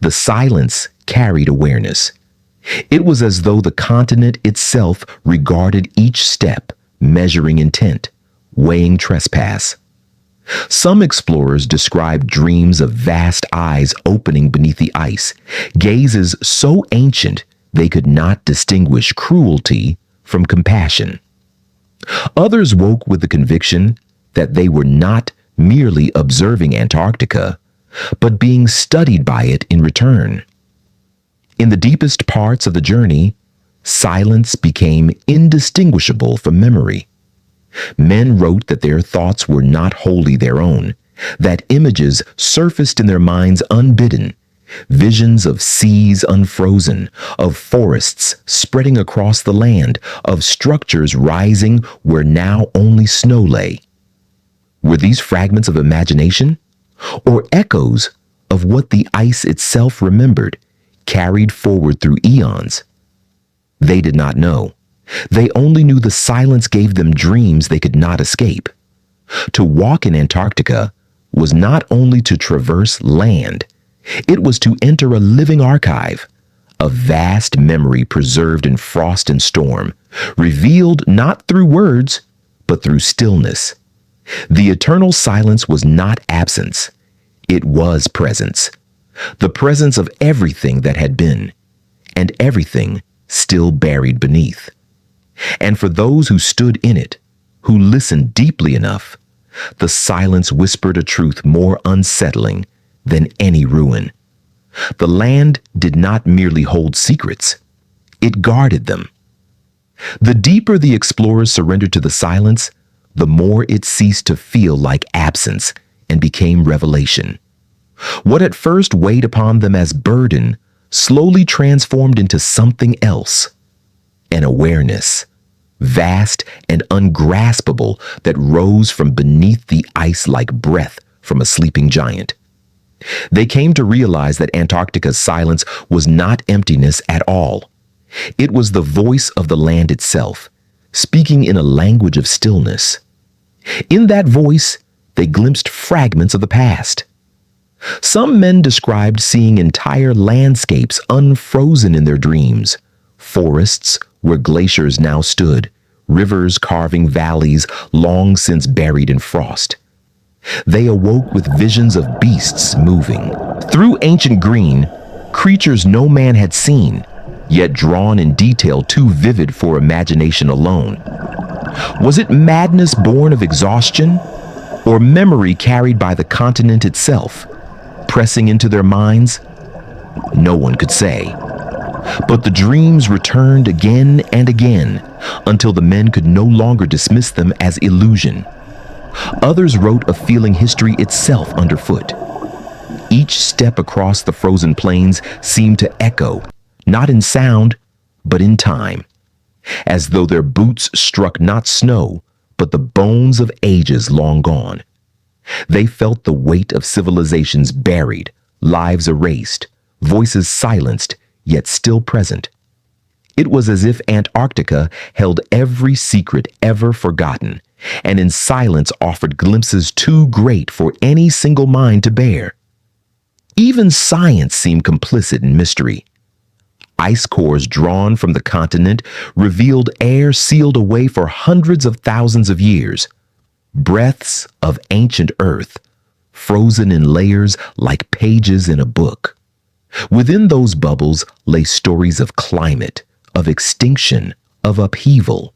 The silence carried awareness. It was as though the continent itself regarded each step, measuring intent, weighing trespass. Some explorers described dreams of vast eyes opening beneath the ice, gazes so ancient they could not distinguish cruelty from compassion. Others woke with the conviction that they were not merely observing Antarctica, but being studied by it in return. In the deepest parts of the journey, silence became indistinguishable from memory. Men wrote that their thoughts were not wholly their own, that images surfaced in their minds unbidden, visions of seas unfrozen, of forests spreading across the land, of structures rising where now only snow lay. Were these fragments of imagination or echoes of what the ice itself remembered, carried forward through eons? They did not know. They only knew the silence gave them dreams they could not escape. To walk in Antarctica was not only to traverse land, it was to enter a living archive, a vast memory preserved in frost and storm, revealed not through words, but through stillness. The eternal silence was not absence. It was presence. The presence of everything that had been, and everything still buried beneath. And for those who stood in it, who listened deeply enough, the silence whispered a truth more unsettling than any ruin. The land did not merely hold secrets, it guarded them. The deeper the explorers surrendered to the silence, the more it ceased to feel like absence and became revelation. What at first weighed upon them as burden slowly transformed into something else, an awareness, vast and ungraspable, that rose from beneath the ice like breath from a sleeping giant. They came to realize that Antarctica's silence was not emptiness at all. It was the voice of the land itself, speaking in a language of stillness. In that voice, they glimpsed fragments of the past. Some men described seeing entire landscapes unfrozen in their dreams, forests where glaciers now stood, rivers carving valleys long since buried in frost. They awoke with visions of beasts moving through ancient green, creatures no man had seen, yet drawn in detail too vivid for imagination alone. Was it madness born of exhaustion, or memory carried by the continent itself, pressing into their minds? No one could say. But the dreams returned again and again, until the men could no longer dismiss them as illusion. Others wrote of feeling history itself underfoot. Each step across the frozen plains seemed to echo, not in sound, but in time, as though their boots struck not snow, but the bones of ages long gone. They felt the weight of civilizations buried, lives erased, voices silenced, yet still present. It was as if Antarctica held every secret ever forgotten, and in silence offered glimpses too great for any single mind to bear. Even science seemed complicit in mystery. Ice cores drawn from the continent revealed air sealed away for hundreds of thousands of years, breaths of ancient earth, frozen in layers like pages in a book. Within those bubbles lay stories of climate, of extinction, of upheaval.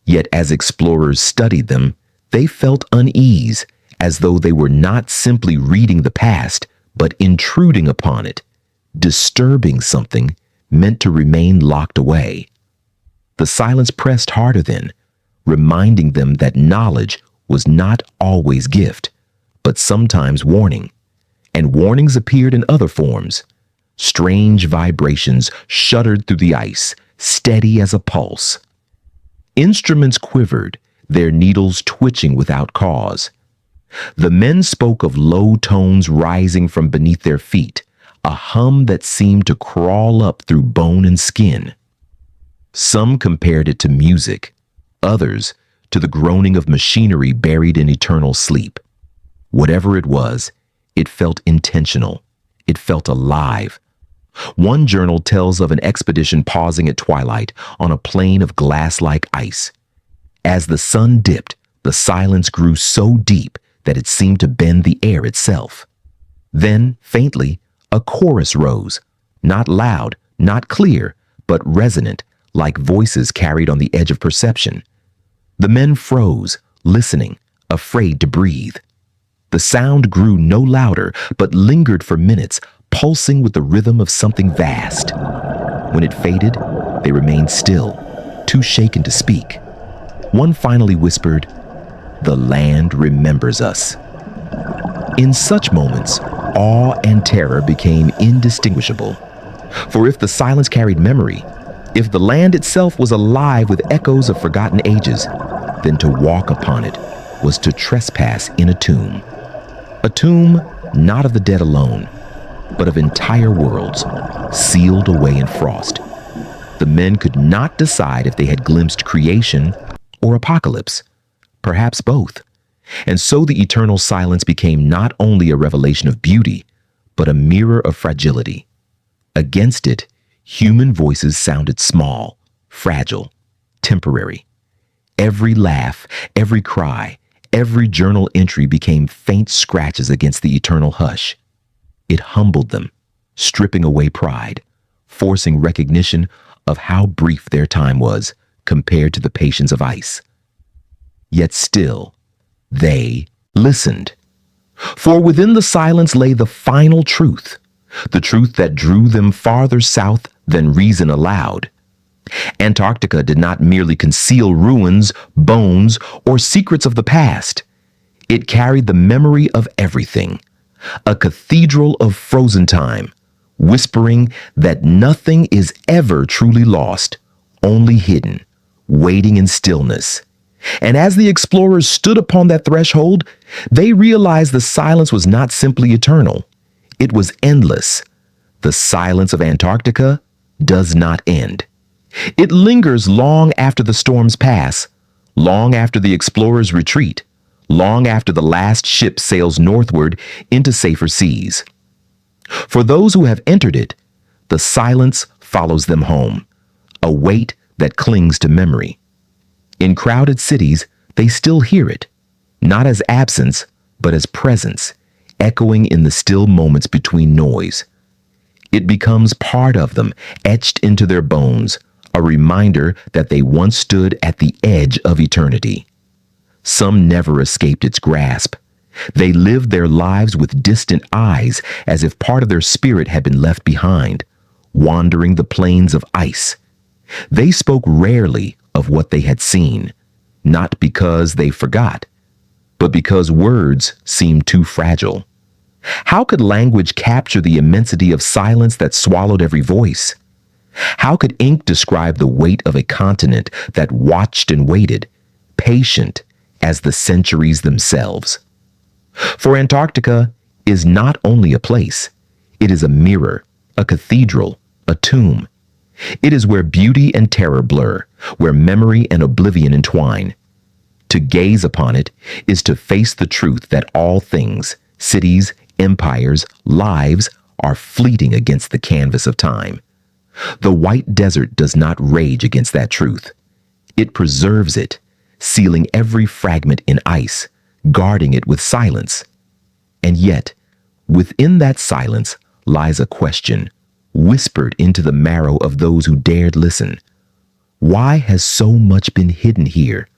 Yet as explorers studied them, they felt unease, as though they were not simply reading the past, but intruding upon it, disturbing something meant to remain locked away. The silence pressed harder then, reminding them that knowledge was not always gift, but sometimes warning. And warnings appeared in other forms. Strange vibrations shuddered through the ice, steady as a pulse. Instruments quivered, their needles twitching without cause. The men spoke of low tones rising from beneath their feet, a hum that seemed to crawl up through bone and skin. Some compared it to music, others to the groaning of machinery buried in eternal sleep. Whatever it was, it felt intentional. It felt alive. One journal tells of an expedition pausing at twilight on a plain of glass-like ice. As the sun dipped, the silence grew so deep that it seemed to bend the air itself. Then, faintly, a chorus rose, not loud, not clear, but resonant, like voices carried on the edge of perception. The men froze, listening, afraid to breathe. The sound grew no louder, but lingered for minutes, pulsing with the rhythm of something vast. When it faded, they remained still, too shaken to speak. One finally whispered, "The land remembers us." In such moments, awe and terror became indistinguishable. For if the silence carried memory, if the land itself was alive with echoes of forgotten ages, then to walk upon it, was to trespass in a tomb. A tomb not of the dead alone, but of entire worlds, sealed away in frost. The men could not decide if they had glimpsed creation or apocalypse, perhaps both. And so the eternal silence became not only a revelation of beauty, but a mirror of fragility. Against it, human voices sounded small, fragile, temporary. Every laugh, every cry, every journal entry became faint scratches against the eternal hush. It humbled them, stripping away pride, forcing recognition of how brief their time was compared to the patience of ice. Yet still, they listened. For within the silence lay the final truth, the truth that drew them farther south than reason allowed. Antarctica did not merely conceal ruins, bones, or secrets of the past. It carried the memory of everything, a cathedral of frozen time, whispering that nothing is ever truly lost, only hidden, waiting in stillness. And as the explorers stood upon that threshold, they realized the silence was not simply eternal. It was endless. The silence of Antarctica does not end. It lingers long after the storms pass, long after the explorers retreat, long after the last ship sails northward into safer seas. For those who have entered it, the silence follows them home, a weight that clings to memory. In crowded cities, they still hear it, not as absence, but as presence, echoing in the still moments between noise. It becomes part of them, etched into their bones, a reminder that they once stood at the edge of eternity. Some never escaped its grasp. They lived their lives with distant eyes, as if part of their spirit had been left behind, wandering the plains of ice. They spoke rarely of what they had seen, not because they forgot, but because words seemed too fragile. How could language capture the immensity of silence that swallowed every voice? How could ink describe the weight of a continent that watched and waited, patient as the centuries themselves? For Antarctica is not only a place, it is a mirror, a cathedral, a tomb. It is where beauty and terror blur, where memory and oblivion entwine. To gaze upon it is to face the truth that all things, cities, empires, lives, are fleeting against the canvas of time. The white desert does not rage against that truth. It preserves it, sealing every fragment in ice, guarding it with silence. And yet, within that silence lies a question, whispered into the marrow of those who dared listen. Why has so much been hidden here?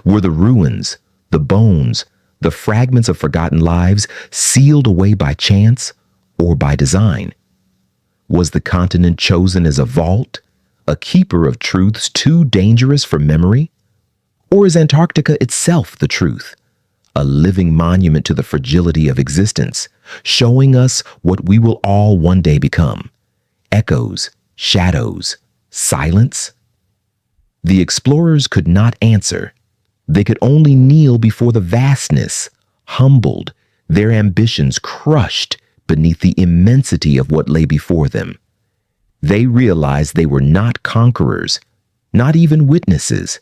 Were the ruins, the bones, the fragments of forgotten lives sealed away by chance or by design? Was the continent chosen as a vault, a keeper of truths too dangerous for memory? Or is Antarctica itself the truth, a living monument to the fragility of existence, showing us what we will all one day become? Echoes, shadows, silence? The explorers could not answer. They could only kneel before the vastness, humbled, their ambitions crushed beneath the immensity of what lay before them. They realized they were not conquerors, not even witnesses.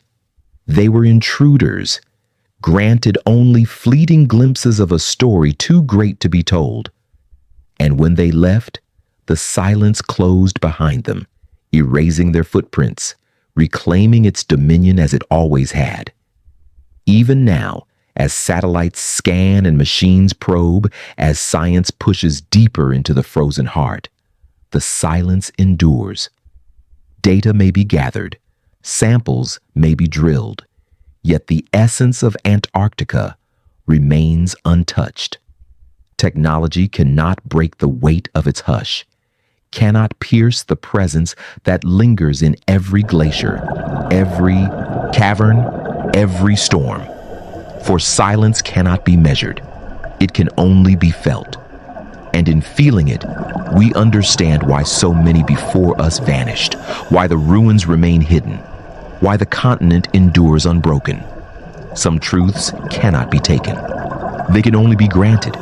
They were intruders, granted only fleeting glimpses of a story too great to be told. And when they left, the silence closed behind them, erasing their footprints, reclaiming its dominion as it always had. Even now, as satellites scan and machines probe, as science pushes deeper into the frozen heart, the silence endures. Data may be gathered, samples may be drilled, yet the essence of Antarctica remains untouched. Technology cannot break the weight of its hush, cannot pierce the presence that lingers in every glacier, every cavern, every storm. For silence cannot be measured. It can only be felt. And in feeling it, we understand why so many before us vanished, why the ruins remain hidden, why the continent endures unbroken. Some truths cannot be taken. They can only be granted.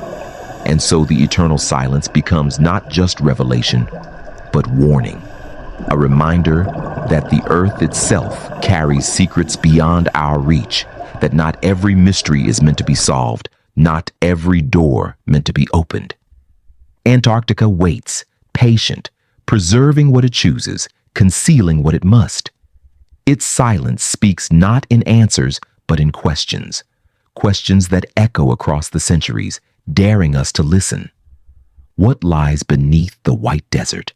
And so the eternal silence becomes not just revelation, but warning. A reminder that the earth itself carries secrets beyond our reach, that not every mystery is meant to be solved, not every door meant to be opened. Antarctica waits, patient, preserving what it chooses, concealing what it must. Its silence speaks not in answers, but in questions. Questions that echo across the centuries, daring us to listen. What lies beneath the white desert?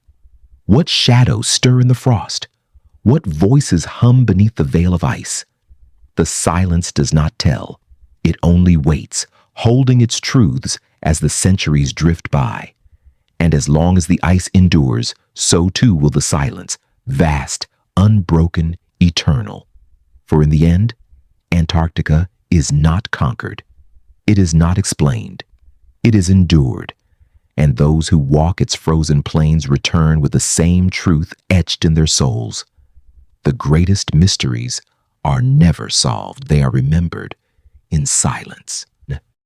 What shadows stir in the frost? What voices hum beneath the veil of ice? The silence does not tell. It only waits, holding its truths as the centuries drift by. And as long as the ice endures, so too will the silence, vast, unbroken, eternal. For in the end, Antarctica is not conquered. It is not explained. It is endured. And those who walk its frozen plains return with the same truth etched in their souls. The greatest mysteries are never solved. They are remembered in silence.